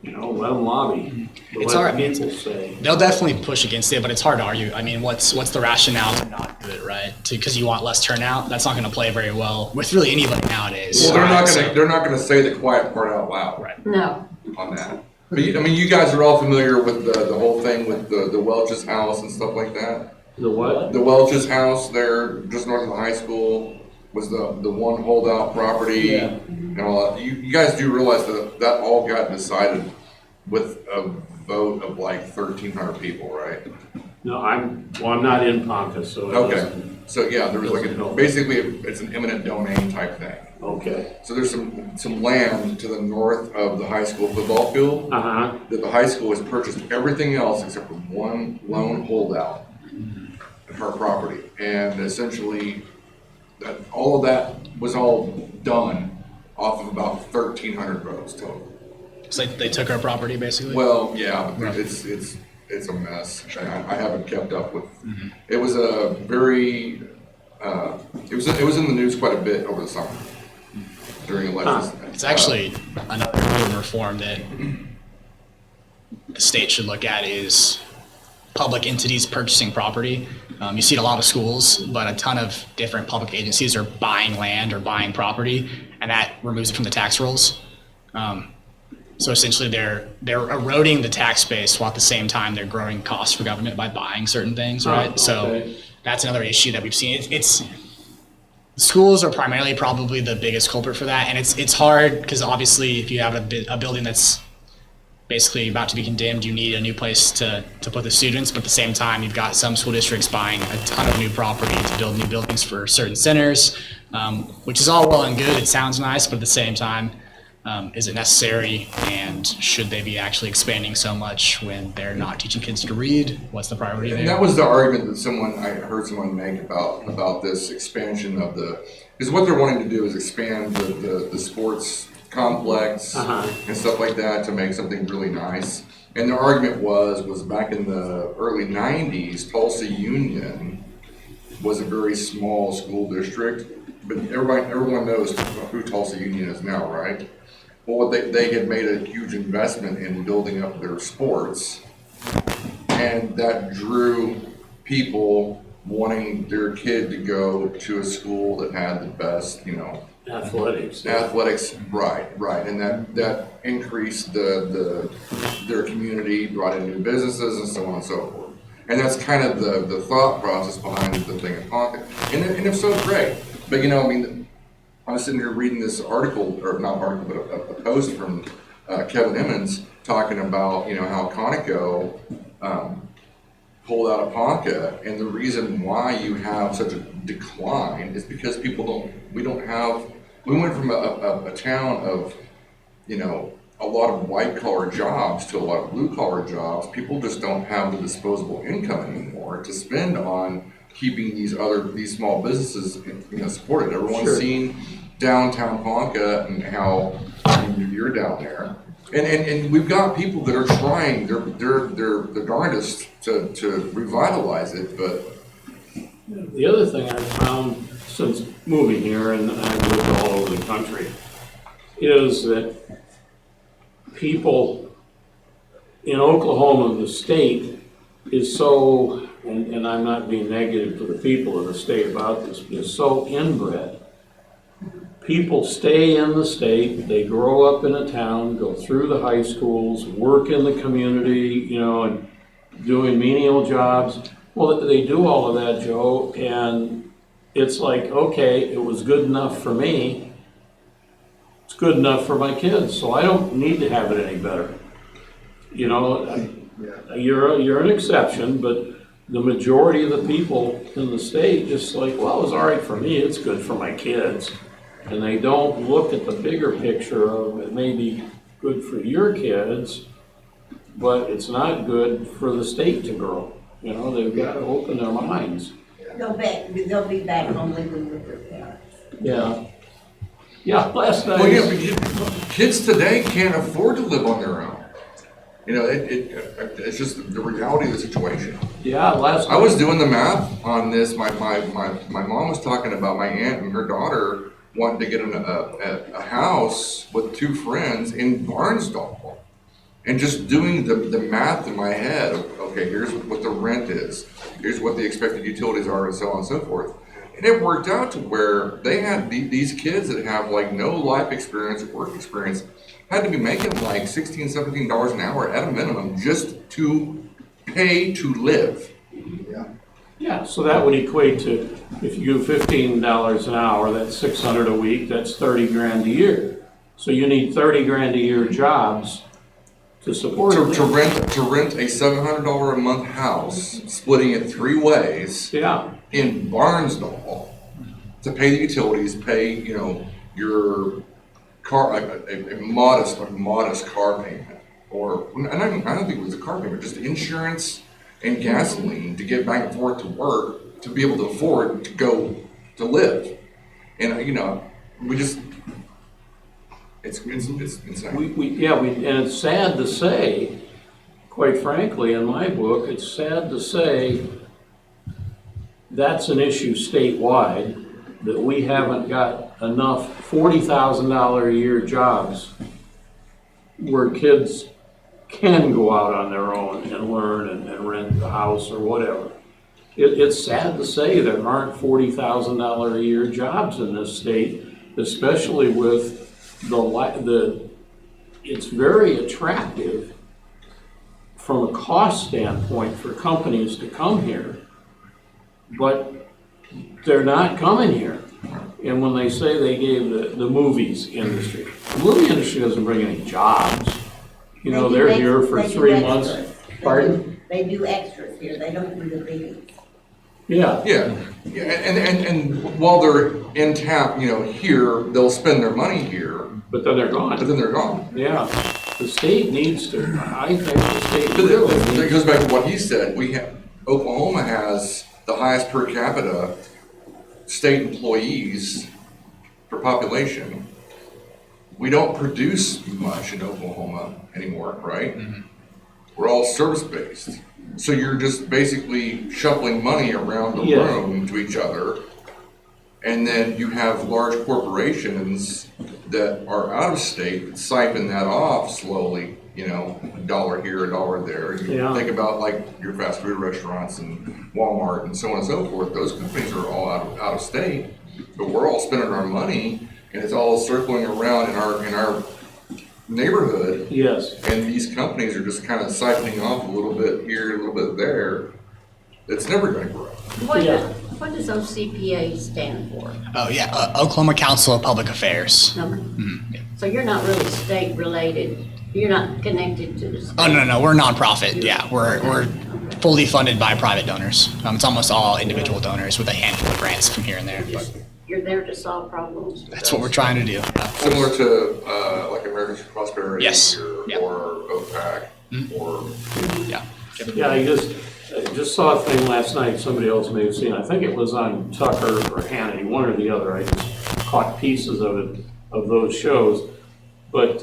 let them lobby. It's Let all right. people say. They'll definitely push against it, but it's hard to argue. I mean, what's the rationale to not do it, right? Because you want less turnout. That's not going to play very well with really anybody nowadays. Well, right? So- they're not gonna say the quiet part out loud. Right. No, On that. But you guys are all familiar with the whole thing with the Welch's house and stuff like that? The what? The Welch's house there, just north of the high school, was the one holdout property and all that. You guys do realize that all got decided with a vote of like 1,300 people, right? No, I'm not in Ponca, so. it Okay. doesn't- So yeah, there was basically it's an eminent domain type thing. Okay. So there's some land to the north of the high school football field Uh-huh. that the high school has purchased everything else except for one lone holdout of her property. And essentially, all of that was all done off of about 1,300 votes total. So they took our property, basically? Well, yeah, but it's a mess. I haven't kept up with. It was a very. It was in the news quite a bit over the summer during elections. It's actually another important reform that the state should look at is public entities purchasing property. You see it in a lot of schools, but a ton of different public agencies are buying land or buying property, and that removes it from the tax rolls. So essentially, they're eroding the tax base while at the same time they're growing costs for government by buying certain things, right? okay. So that's another issue that we've seen. It's schools are primarily probably the biggest culprit for that, and it's hard because obviously if you have a building that's basically about to be condemned, you need a new place to put the students, but at the same time you've got some school districts buying a ton of new property to build new buildings for certain centers, which is all well and good. It sounds nice, but at the same time, is it necessary, and should they be actually expanding so much when they're not teaching kids to read? What's the priority And there? that was the argument that I heard someone make about this expansion of because what they're wanting to do is expand the sports complex and stuff like that to make something really nice. And the argument was back in the early 90s, Tulsa Union was a very small school district, but everyone knows who Tulsa Union is now, right? Well, they had made a huge investment in building up their sports, and that drew people wanting their kid to go to a school that had the best, Athletics. right, and that increased their community, brought in new businesses, and so on and so forth. And that's kind of the thought process behind the thing in Ponca. And if so, great. But I was sitting here reading this article, or not article, but a post from Kevin Emmons talking about how Conoco pulled out of Ponca, and the reason why you have such a decline is because we went from a town of a lot of white collar jobs to a lot of blue collar jobs. People just don't have the disposable income anymore to spend on keeping these small businesses supported. Everyone's Sure. seen downtown Ponca and how you're down there. And we've got people that are trying their darndest to revitalize it, but The other thing I've found since moving here, and I've lived all over the country, is that people in Oklahoma, the state, is so, and I'm not being negative to the people of the state about this, but is so inbred. People stay in the state, they grow up in a town, go through the high schools, work in the community, and doing menial jobs. Well, they do all of that, Joe, and it's like, okay, it was good enough for me. It's good enough for my kids, so I don't need to have it any better. You're an exception, but the majority of the people in the state just like, well, it was all right for me, it's good for my kids. And they don't look at the bigger picture of it may be good for your kids, but it's not good for the state to grow. You know, they've got to open their minds. They'll be back home living with their parents. Yeah. Yeah, last night. Well, yeah, but kids today can't afford to live on their own. You know, it's just the reality of the situation. Yeah, last night. I was doing the math on this. My mom was talking about my aunt and her daughter wanting to get a house with 2 friends in Barnsdall. And just doing the math in my head of, okay, here's what the rent is, here's what the expected utilities are, and so on and so forth. And it worked out to where they had these kids that have like no life experience or work experience had to be making like $16, $17 an hour at a minimum just to pay to live. Yeah, so that would equate to, if you do $15 an hour, that's $600 a week, that's 30 grand a year. So you need 30 grand a year jobs to support it. To rent a $700 a month house, splitting it 3 ways. Yeah. In Barnsdall, to pay the utilities, pay, you know, your car, a modest car payment, or and I don't think it was a car payment, just insurance and gasoline to get back and forth to work to be able to afford to go to live, and you know, we just it's insane. And it's sad to say, quite frankly, in my book, it's sad to say that's an issue statewide, that we haven't got enough $40,000 a year jobs where kids can go out on their own and learn and rent a house or whatever. It's sad to say there aren't $40,000 a year jobs in this state, especially with it's very attractive from a cost standpoint for companies to come here, but they're not coming here. And when they say they gave the movies industry, the movie industry doesn't bring any jobs. You know, they're here for 3 months. Pardon? They do extras here, they don't do the biggies. Yeah. Yeah, and while they're in town, you know, here, they'll spend their money here, But then they're but gone. then they're gone. Yeah. The state needs to, I think the state But really that needs. goes back to what he said. Oklahoma has the highest per capita state employees per population. We don't produce much in Oklahoma anymore, right? Mm-hmm. We're all service-based. So you're just basically shuffling money around the room to each other. And then you have large corporations that are out of state that siphon that off slowly, you know, $1 here, $1 there. You think about like your fast food restaurants and Walmart and so on and so forth. Those companies are all out of state, but we're all spending our money and it's all circling around in our neighborhood. Yes. And these companies are just kind of siphoning off a little bit here, a little bit there. It's never going to grow. What does OCPA stand for? Oh, yeah, Oklahoma Council of Public Affairs. No. Mhm, yeah. So you're not really state related, you're not connected to the state? Oh, no, we're nonprofit, yeah. We're fully funded by private donors. It's almost all individual donors with a handful of grants from here and there, but You're there to solve problems? that's what we're trying to do. Similar to like Americans for Prosperity Yes. or OPAC or Yeah. Yeah, I just saw a thing last night, somebody else may have seen, I think it was on Tucker or Hannity, one or the other, I just caught pieces of it, of those shows. But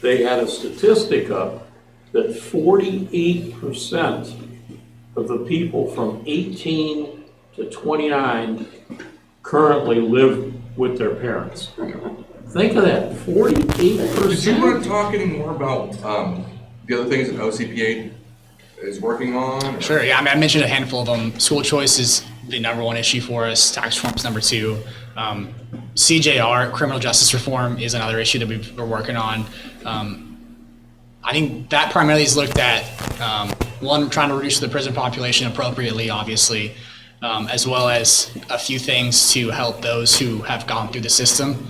they had a statistic up that 48% of the people from 18 to 29 currently live with their parents. Think of that, 48%. Did you want to talk any more about the other things that OCPA is working on? Sure, yeah, I mean, I mentioned a handful of them. School choice is the number one issue for us. Tax reform is number 2. CJR, criminal justice reform, is another issue that we're working on. I think that primarily is looked at, one, trying to reduce the prison population appropriately, obviously, as well as a few things to help those who have gone through the system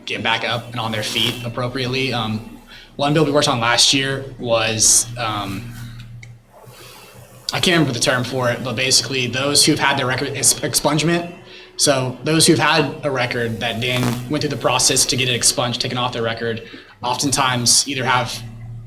get back up and on their feet appropriately. One bill we worked on last year was I can't remember the term for it, but basically those who've had their record expungement. So those who've had a record that then went through the process to get it expunged, taken off their record, oftentimes either have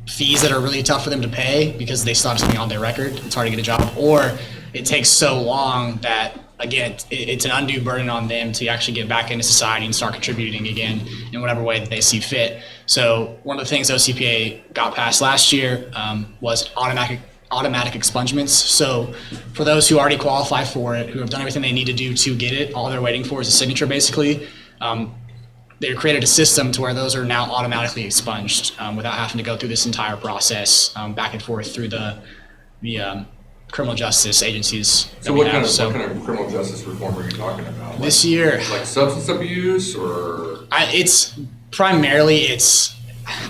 fees that are really tough for them to pay because they still have something on their record. It's hard to get a job, or it takes so long that, again, it's an undue burden on them to actually get back into society and start contributing again in whatever way that they see fit. So one of the things OCPA got passed last year was automatic expungements. So for those who already qualify for it, who have done everything they need to do to get it, all they're waiting for is a signature, basically. They created a system to where those are now automatically expunged without having to go through this entire process back and forth through the criminal justice agencies. So what kind of criminal justice reform are you talking about? This year, like substance abuse, or it's primarily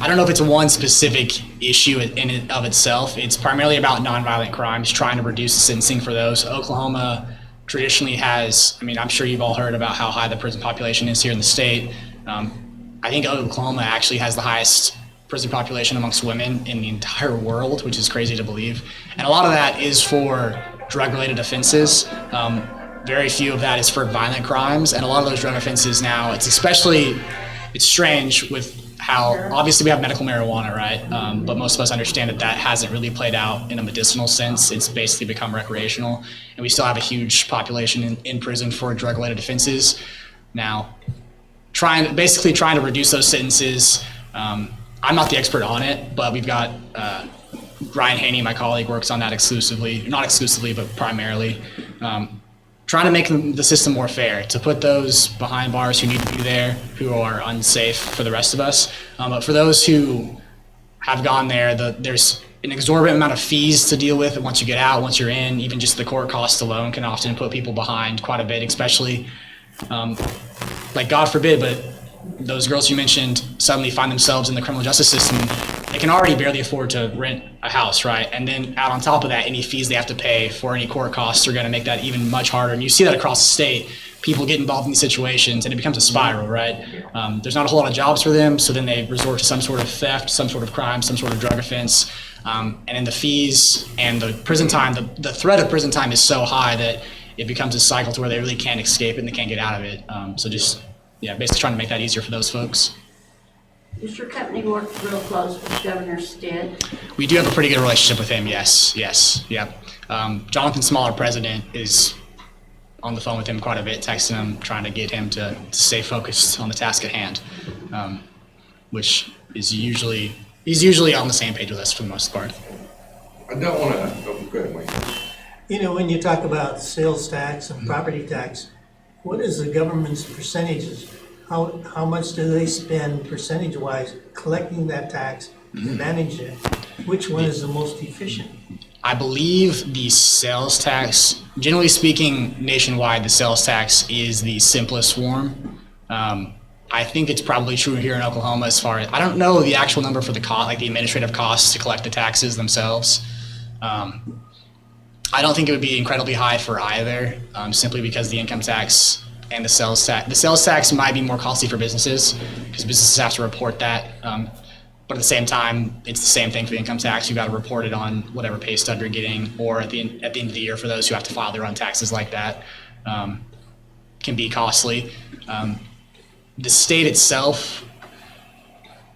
I don't know if it's one specific issue in and of itself. It's primarily about nonviolent crimes, trying to reduce the sentencing for those. Oklahoma traditionally has, I mean, I'm sure you've all heard about how high the prison population is here in the state. I think Oklahoma actually has the highest prison population amongst women in the entire world, which is crazy to believe. And a lot of that is for drug-related offenses. Very few of that is for violent crimes. And a lot of those drug offenses now, it's strange with how, obviously we have medical marijuana, right? But most of us understand that hasn't really played out in a medicinal sense. It's basically become recreational. And we still have a huge population in prison for drug-related offenses. Now, trying to reduce those sentences. I'm not the expert on it, but we've got Ryan Haney, my colleague, works on that not exclusively, but primarily. Trying to make the system more fair, to put those behind bars who need to be there, who are unsafe for the rest of us. But for those who have gone there, there's an exorbitant amount of fees to deal with once you get out, once you're in. Even just the court costs alone can often put people behind quite a bit, especially, like God forbid, but those girls you mentioned suddenly find themselves in the criminal justice system. They can already barely afford to rent a house, right? And then out on top of that, any fees they have to pay for any court costs are going to make that even much harder. And you see that across the state. People get involved in these situations and it becomes a spiral, right? There's not a whole lot of jobs for them, so then they resort to some sort of theft, some sort of crime, some sort of drug offense. And then the fees and the prison time, the threat of prison time is so high that it becomes a cycle to where they really can't escape it and they can't get out of it. Basically trying to make that easier for those folks. Does your company work real close with Governor Stitt? We do have a pretty good relationship with him, yes. Jonathan Small, our president, is on the phone with him quite a bit, texting him, trying to get him to stay focused on the task at hand, which is he's usually on the same page with us for the most part. I don't want to, go ahead, Wayne. You know, when you talk about sales tax and property tax, what is the government's percentages? How much do they spend percentage-wise collecting that tax and manage it? Which one is the most efficient? I believe the sales tax, generally speaking, nationwide, the sales tax is the simplest form. I think it's probably true here in Oklahoma as far as, I don't know the actual number for the cost, like the administrative costs to collect the taxes themselves. I don't think it would be incredibly high for either, simply because the income tax and the sales tax might be more costly for businesses because businesses have to report that. But at the same time, it's the same thing for the income tax. You've got to report it on whatever pay stub you're getting, or at the end of the year for those who have to file their own taxes like that, can be costly. The state itself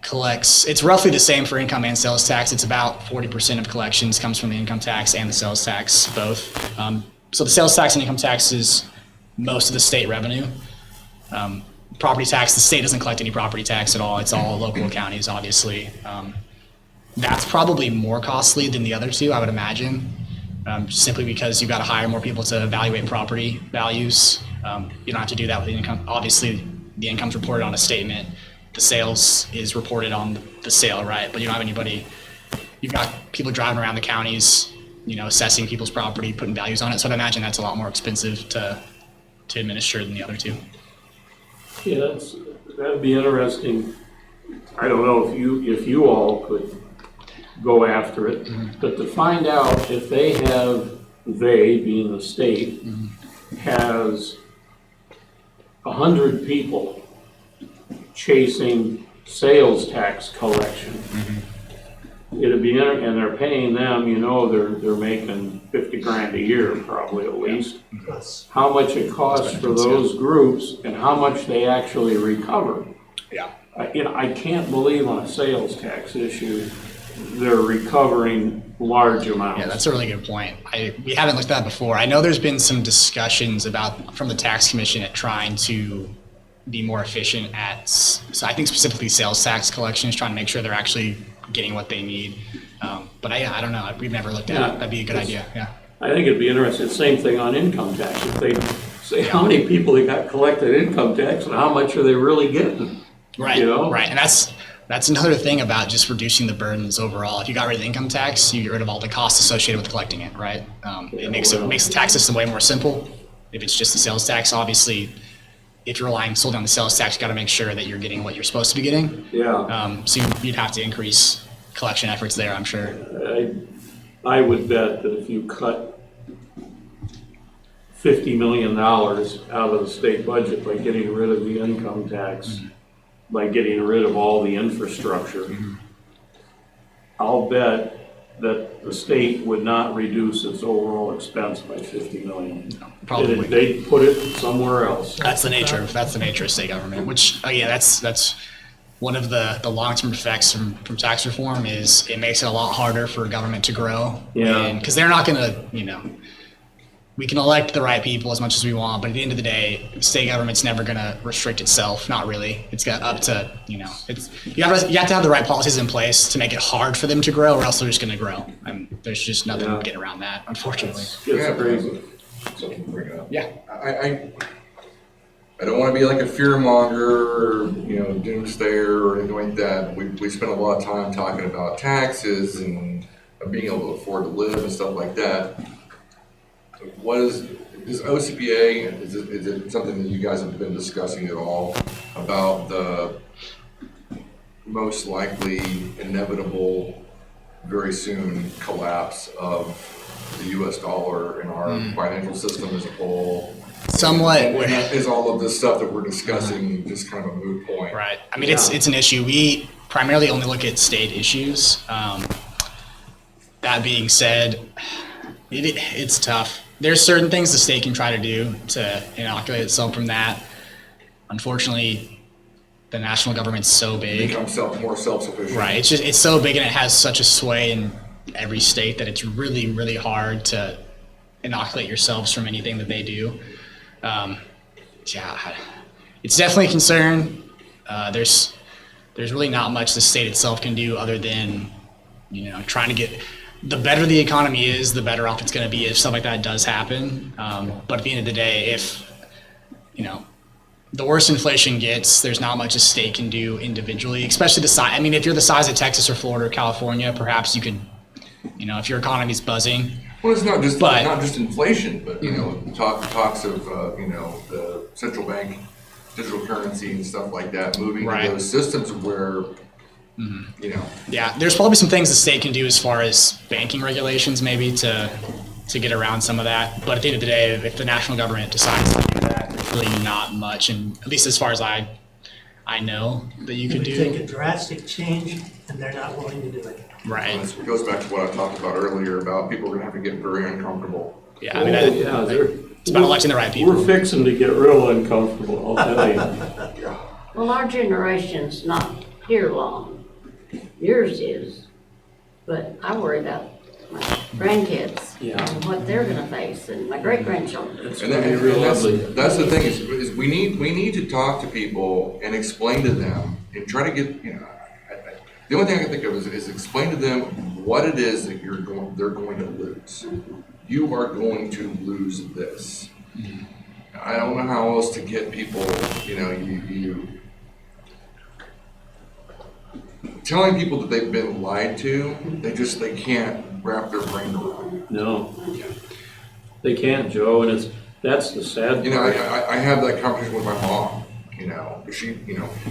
collects, it's roughly the same for income and sales tax. It's about 40% of collections comes from the income tax and the sales tax, both. So the sales tax and income tax is most of the state revenue. Property tax, the state doesn't collect any property tax at all. It's all local counties, obviously. That's probably more costly than the other two, I would imagine, simply because you've got to hire more people to evaluate property values. You don't have to do that with the income. Obviously, the income's reported on a statement. The sales is reported on the sale, right? But you don't have anybody, you've got people driving around the counties, assessing people's property, putting values on it. So I'd imagine that's a lot more expensive to administer than the other two. Yeah, that'd be interesting. I don't know if you all could go after it, but to find out if they being the state, has 100 people chasing sales tax collection, it'd be, and they're paying them, you know, they're making 50 grand a year probably at least. How much it costs for those groups and how much they actually recover. Yeah. You know, I can't believe on a sales tax issue, they're recovering large amounts. Yeah, that's a really good point. We haven't looked at that before. I know there's been some discussions from the tax commission at trying to be more efficient at, so I think specifically sales tax collections, trying to make sure they're actually getting what they need. But I don't know. We've never looked at it. That'd be a good idea. Yeah. I think it'd be interesting. Same thing on income tax. If they say how many people they got collected income tax and how much are they really getting? Right. You know? Right. And that's another thing about just reducing the burdens overall. If you got rid of the income tax, you get rid of all the costs associated with collecting it, right? It makes the tax system way more simple. If it's just the sales tax, obviously, if you're relying solely on the sales tax, you got to make sure that you're getting what you're supposed to be getting. Yeah. So you'd have to increase collection efforts there, I'm sure. I would bet that if you cut $50 million out of the state budget by getting rid of the income tax, by getting rid of all the infrastructure, I'll bet that the state would not reduce its overall expense by 50 million. Probably. They'd put it somewhere else. That's the nature of state government, which, again, that's one of the long-term effects from tax reform is it makes it a lot harder for government to grow. Yeah. Because they're not going to, we can elect the right people as much as we want, but at the end of the day, state government's never going to restrict itself. Not really. It's got up to, it's you have to have the right policies in place to make it hard for them to grow, or else they're just going to grow. There's just nothing getting around that, unfortunately. It's crazy. Something to bring up. Yeah. I don't want to be like a fear monger or, doomsayer or anything like that. We spent a lot of time talking about taxes and being able to afford to live and stuff like that. What is OCPA? Is it something that you guys have been discussing at all about the most likely inevitable, very soon collapse of the U.S. dollar and our financial system as a whole? Somewhat. Is all of this stuff that we're discussing just kind of a moot point? Right. I mean, it's an issue. We primarily only look at state issues. That being said, it's tough. There's certain things the state can try to do to inoculate itself from that. Unfortunately, the national government's so big. Become more self-sufficient. Right. It's so big and it has such a sway in every state that it's really, really hard to inoculate yourselves from anything that they do. It's definitely a concern. There's really not much the state itself can do other than, trying to get. The better the economy is, the better off it's going to be if stuff like that does happen. But at the end of the day, if, the worse inflation gets, there's not much a state can do individually, especially the size. I mean, if you're the size of Texas or Florida or California, perhaps you could, if your economy's buzzing. Well, it's not just inflation, but talks of the central bank digital currency and stuff like that, moving to those systems where Yeah, there's probably some things the state can do as far as banking regulations, maybe to get around some of that. But at the end of the day, if the national government decides to do that, there's really not much, and at least as far as I know that you could do. Take a drastic change, and they're not willing to do it. Right. It goes back to what I talked about earlier about people are going to have to get very uncomfortable. Yeah, I mean, it's about electing the right people. We're fixing to get real uncomfortable, I'll tell you. Well, our generation's not here long. Yours is, but I worry about my grandkids and what they're gonna face, and my great-grandchildren. It's And gonna be real ugly. that's the thing is we need to talk to people and explain to them and try to get the only thing I can think of is explain to them what it is that they're going to lose. You are going to lose this. I don't know how else to get people. You telling people that they've been lied to. They can't wrap their brain around it. No, they can't, Joe, and that's the sad part. I have that conversation with my mom. She,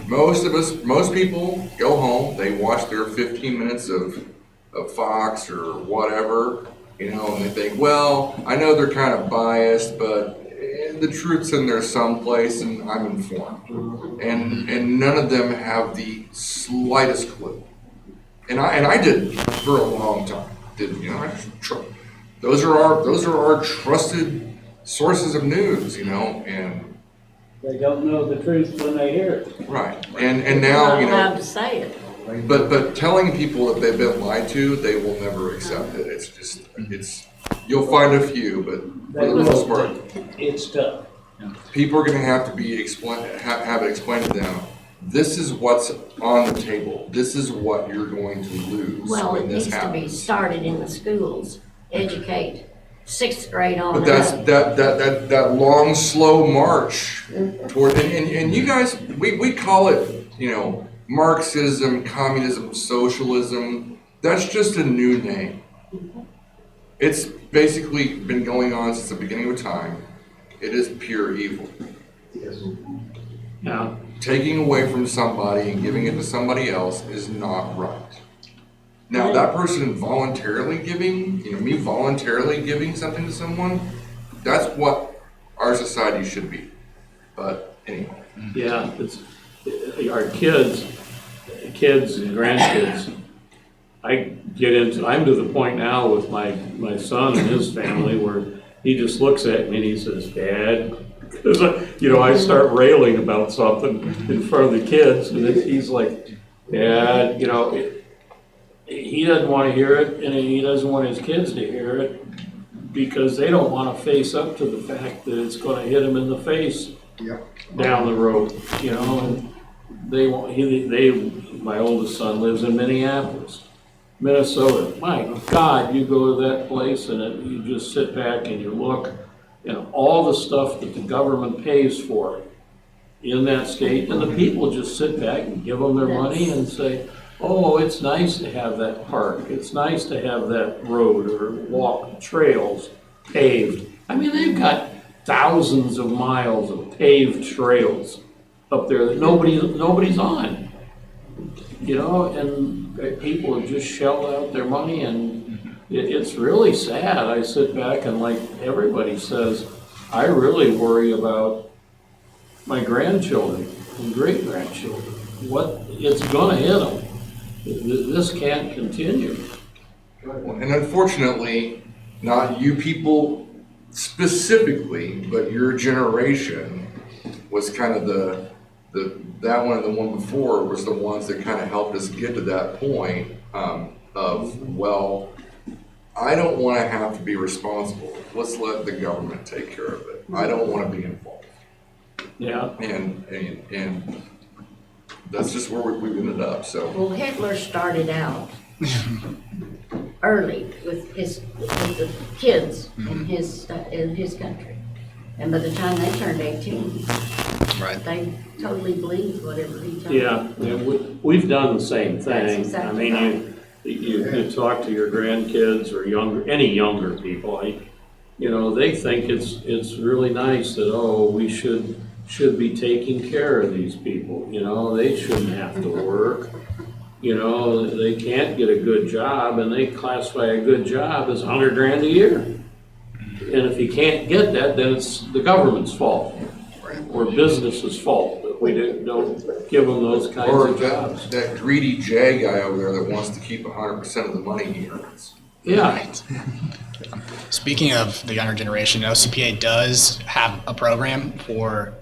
most people go home, they watch their 15 minutes of Fox or whatever, and they think, well, I know they're kind of biased, but the truth's in there someplace, and I'm informed. And none of them have the slightest clue And I did for a long time. Those are our trusted sources of news, and They don't know the truth when they hear it. right. And now, Not allowed to say it. but telling people that they've been lied to, they will never accept it. It's you'll find a few, but for the most part, It's tough. people are going to have to have it explained to them. This is what's on the table. This is what you're going to lose Well, when it this needs to be happens. started in the schools, educate 6th grade on But that's up. that long, slow march toward, and you guys, we call it, Marxism, communism, socialism. That's just a new name. It's basically been going on since the beginning of time. It is pure evil. Now, Taking away from somebody and giving it to somebody else is not right. Now, that person voluntarily giving, me voluntarily giving something to someone, that's what our society should be. But anyway. yeah, our kids and grandkids. I'm to the point now with my son and his family where he just looks at me and he says, Dad, because I start railing about something in front of the kids, and he's like, Dad, he doesn't want to hear it, and he doesn't want his kids to hear it because they don't want to face up to the fact that it's going to hit them in the face down the road. And my oldest son lives in Minneapolis, Minnesota. My God, you go to that place and you just sit back and you look, and all the stuff that the government pays for in that state, and the people just sit back and give them their money and say, oh, it's nice to have that park. It's nice to have that road or walk trails paved. I mean, they've got thousands of miles of paved trails up there that nobody's on. And people have just shelled out their money, and it's really sad. I sit back and, like everybody says, I really worry about my grandchildren and great-grandchildren. What it's gonna hit them. This can't continue. And unfortunately, not you people specifically, but your generation was kind of that one and the one before was the ones that kind of helped us get to that point of, I don't want to have to be responsible. Let's let the government take care of it. I don't want to be involved. Yeah. And that's just where we've ended up. So. Well, Hitler started out early with the kids in his country, and by the time they turned 18, Right. they totally believed whatever he told them. Yeah, we've done the same That's thing. exactly I mean, you talk to your grandkids or any younger people, they think it's really nice that, we should be taking care of these people. They shouldn't have to work. They can't get a good job, and they classify a good job as $100,000 a year. And if you can't get that, then it's the government's fault or business's fault that we don't give them those kinds Or of jobs. that greedy J guy over there that wants to keep 100% of the money he earns. Yeah. Speaking of the younger generation, OCPA does have a program for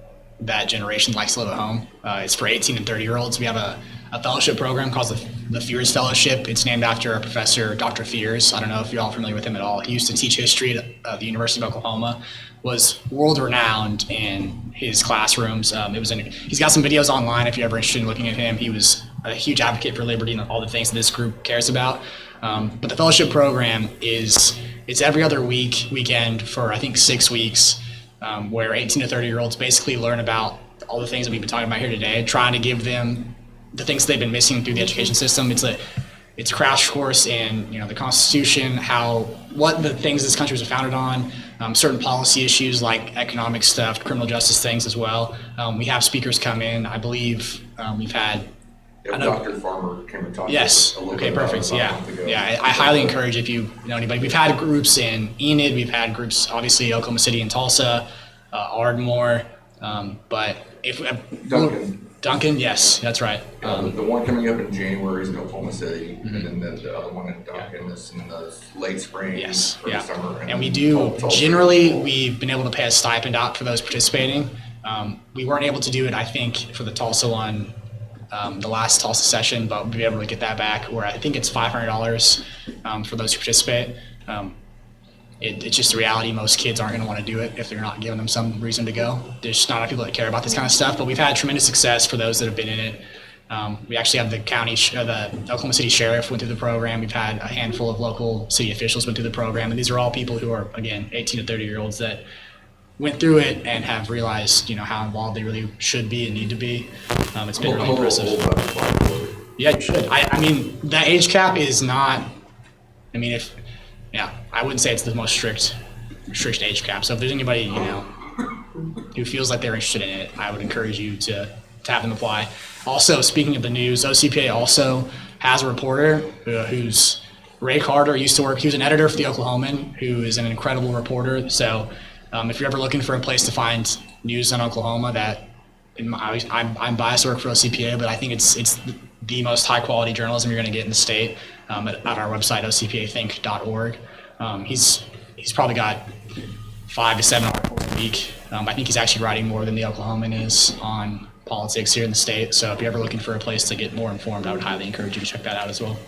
that generation likes to live at home. It's for 18 and 30-year-olds. We have a fellowship program called the Fears Fellowship. It's named after our professor, Dr. Fears. I don't know if you're all familiar with him at all. He used to teach history at the University of Oklahoma, was world-renowned in his classrooms. He's got some videos online if you're ever interested in looking at him. He was a huge advocate for liberty and all the things that this group cares about. But the fellowship program it's every other weekend for I think 6 weeks, where 18 to 30-year-olds basically learn about all the things that we've been talking about here today, trying to give them the things they've been missing through the education system. It's a crash course in the Constitution, what the things this country was founded on, certain policy issues like economic stuff, criminal justice things as well. We have speakers come in. I believe we've had. Dr. Farmer came and talked Yes. to us a little Okay. bit about Perfect. it Yeah. about a month ago. Yeah. I highly encourage if you know anybody. We've had groups in Enid. We've had groups obviously Oklahoma City and Tulsa, Ardmore. But if Duncan. Duncan, yes, that's right. The one coming up in January is in Oklahoma City, and then the other one in Duncan is in the late spring, Yes, early yeah. summer. And we do, generally, we've been able to pay a stipend out for those participating. We weren't able to do it, I think, for the Tulsa one, the last Tulsa session, but we'll be able to get that back, where I think it's $500 for those who participate. It's just the reality. Most kids aren't going to want to do it if they're not giving them some reason to go. There's just not enough people that care about this kind of stuff, but we've had tremendous success for those that have been in it. We actually have the the Oklahoma City Sheriff went through the program. We've had a handful of local city officials went through the program, and these are all people who are, again, 18 to 30-year-olds that went through it and have realized, how involved they really should be and need to be. It's been really impressive. Yeah, you should. I mean, that age cap is not, I wouldn't say it's the most strict age cap. So if there's anybody, who feels like they're interested in it, I would encourage you to have them apply. Also, speaking of the news, OCPA also has a reporter who's Ray Carter. He was an editor for the Oklahoman, who is an incredible reporter. So if you're ever looking for a place to find news on Oklahoma, I'm biased to work for OCPA, but I think it's the most high quality journalism you're going to get in the state at our website, OCPAthink.org. He's probably got 5 to 7 articles a week. I think he's actually writing more than the Oklahoman is on politics here in the state. So if you're ever looking for a place to get more informed, I would highly encourage you to check that out as well.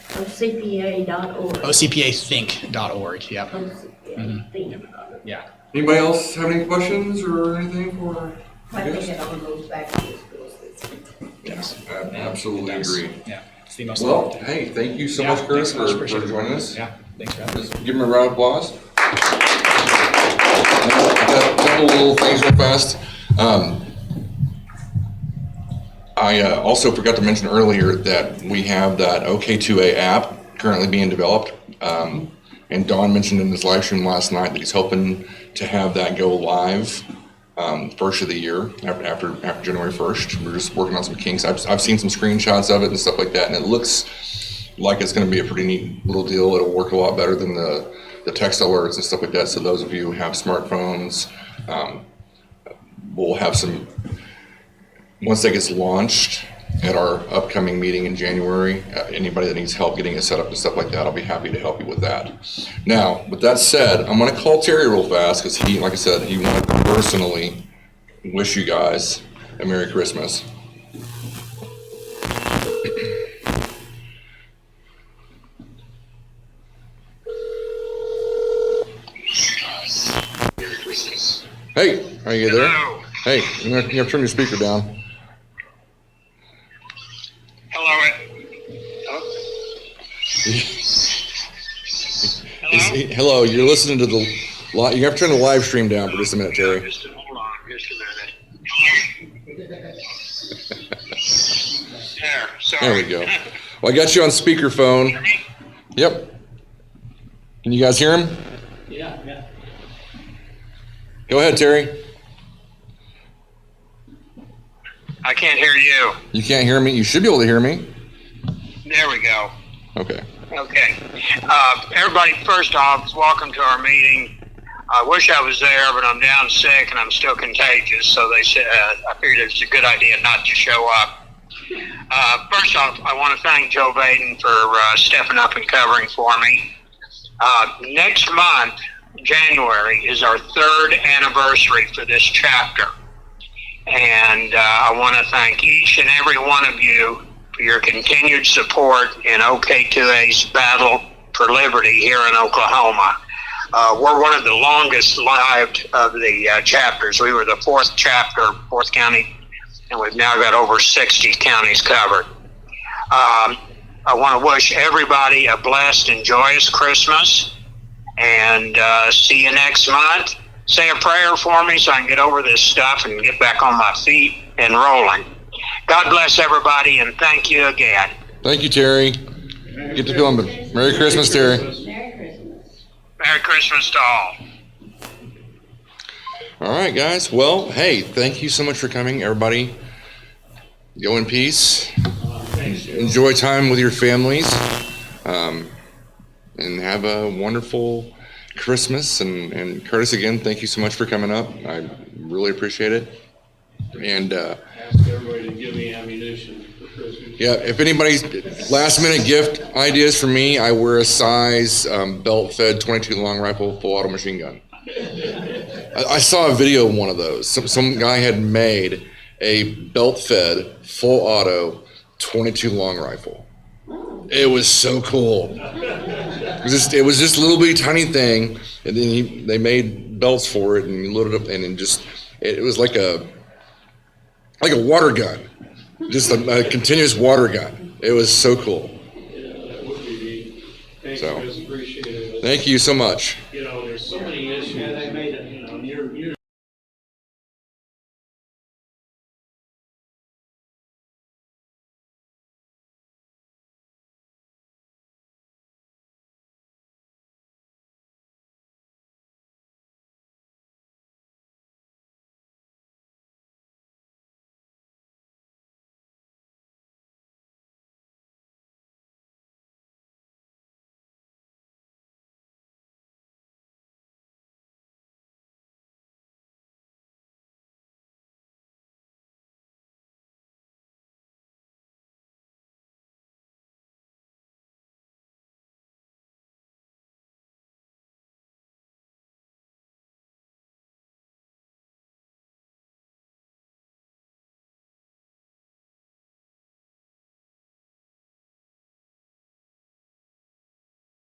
OCPA.org. OCPAthink.org, yep. OCPA Think. Yeah. Anybody else have any questions or anything for? I think it all goes back to the school system. Yes, I absolutely agree. Yeah. It's the most Well, important. hey, thank you so Yeah, much, Chris, thanks so much. for Appreciate it. joining us. Yeah, thanks for having me. Just give him a round of applause. A couple little things real fast. I also forgot to mention earlier that we have that OK2A app currently being developed. And Don mentioned in his live stream last night that he's hoping to have that go live first of the year, after January 1st. We're just working on some kinks. I've seen some screenshots of it and stuff like that, and it looks like it's going to be a pretty neat little deal. It'll work a lot better than the text alerts and stuff like that. So those of you who have smartphones, we'll have some, once that gets launched at our upcoming meeting in January, anybody that needs help getting it set up and stuff like that, I'll be happy to help you with that. Now, with that said, I'm going to call Terry real fast because he, like I said, he wanted to personally wish you guys a Merry Christmas. Hey, are you there? Hello. Hey, you have to turn your speaker down. Hello. Hello, you're listening to the. You have to turn the live stream down for just a minute, Terry. Hold on, just a minute. There, sorry. There we go. Well, I got you on speakerphone. Yep. Can you guys hear him? Yeah. Go ahead, Terry. I can't hear you. You can't hear me? You should be able to hear me. There we go. Okay. Okay. Everybody, first off, welcome to our meeting. I wish I was there, but I'm down sick and I'm still contagious, so they said I figured it's a good idea not to show up. First off, I want to thank Joe Baden for stepping up and covering for me. Next month, January, is our 3rd anniversary for this chapter. And I want to thank each and every one of you for your continued support in OK2A's battle for liberty here in Oklahoma. We're one of the longest lived of the chapters. We were the 4th chapter, 4th county, and we've now got over 60 counties covered. I want to wish everybody a blessed and joyous Christmas, and see you next month. Say a prayer for me so I can get over this stuff and get back on my feet and rolling. God bless everybody, and thank you again. Thank you, Terry. Get to feeling better. Merry Christmas, Terry. Merry Christmas. Merry Christmas to all. All right, guys. Well, hey, thank you so much for coming, everybody. Go in peace. Enjoy time with your families. And have a wonderful Christmas. And Curtis, again, thank you so much for coming up. I really appreciate it. And Ask everybody to give me ammunition for Christmas. Yeah, if anybody's last minute gift ideas for me, I wear a size belt fed 22 long rifle full auto machine gun. I saw a video of one of those. Some guy had made a belt fed full auto 22 long rifle. It was so cool. It was just a little bitty tiny thing, and then they made belts for it, and you loaded up, and it was like a water gun, just a continuous water gun. It was so cool. Yeah, that would be neat. Thanks, So, Chris, appreciate it. Thank you so much. You know, there's so many issues. Yeah, they made it, you know, you're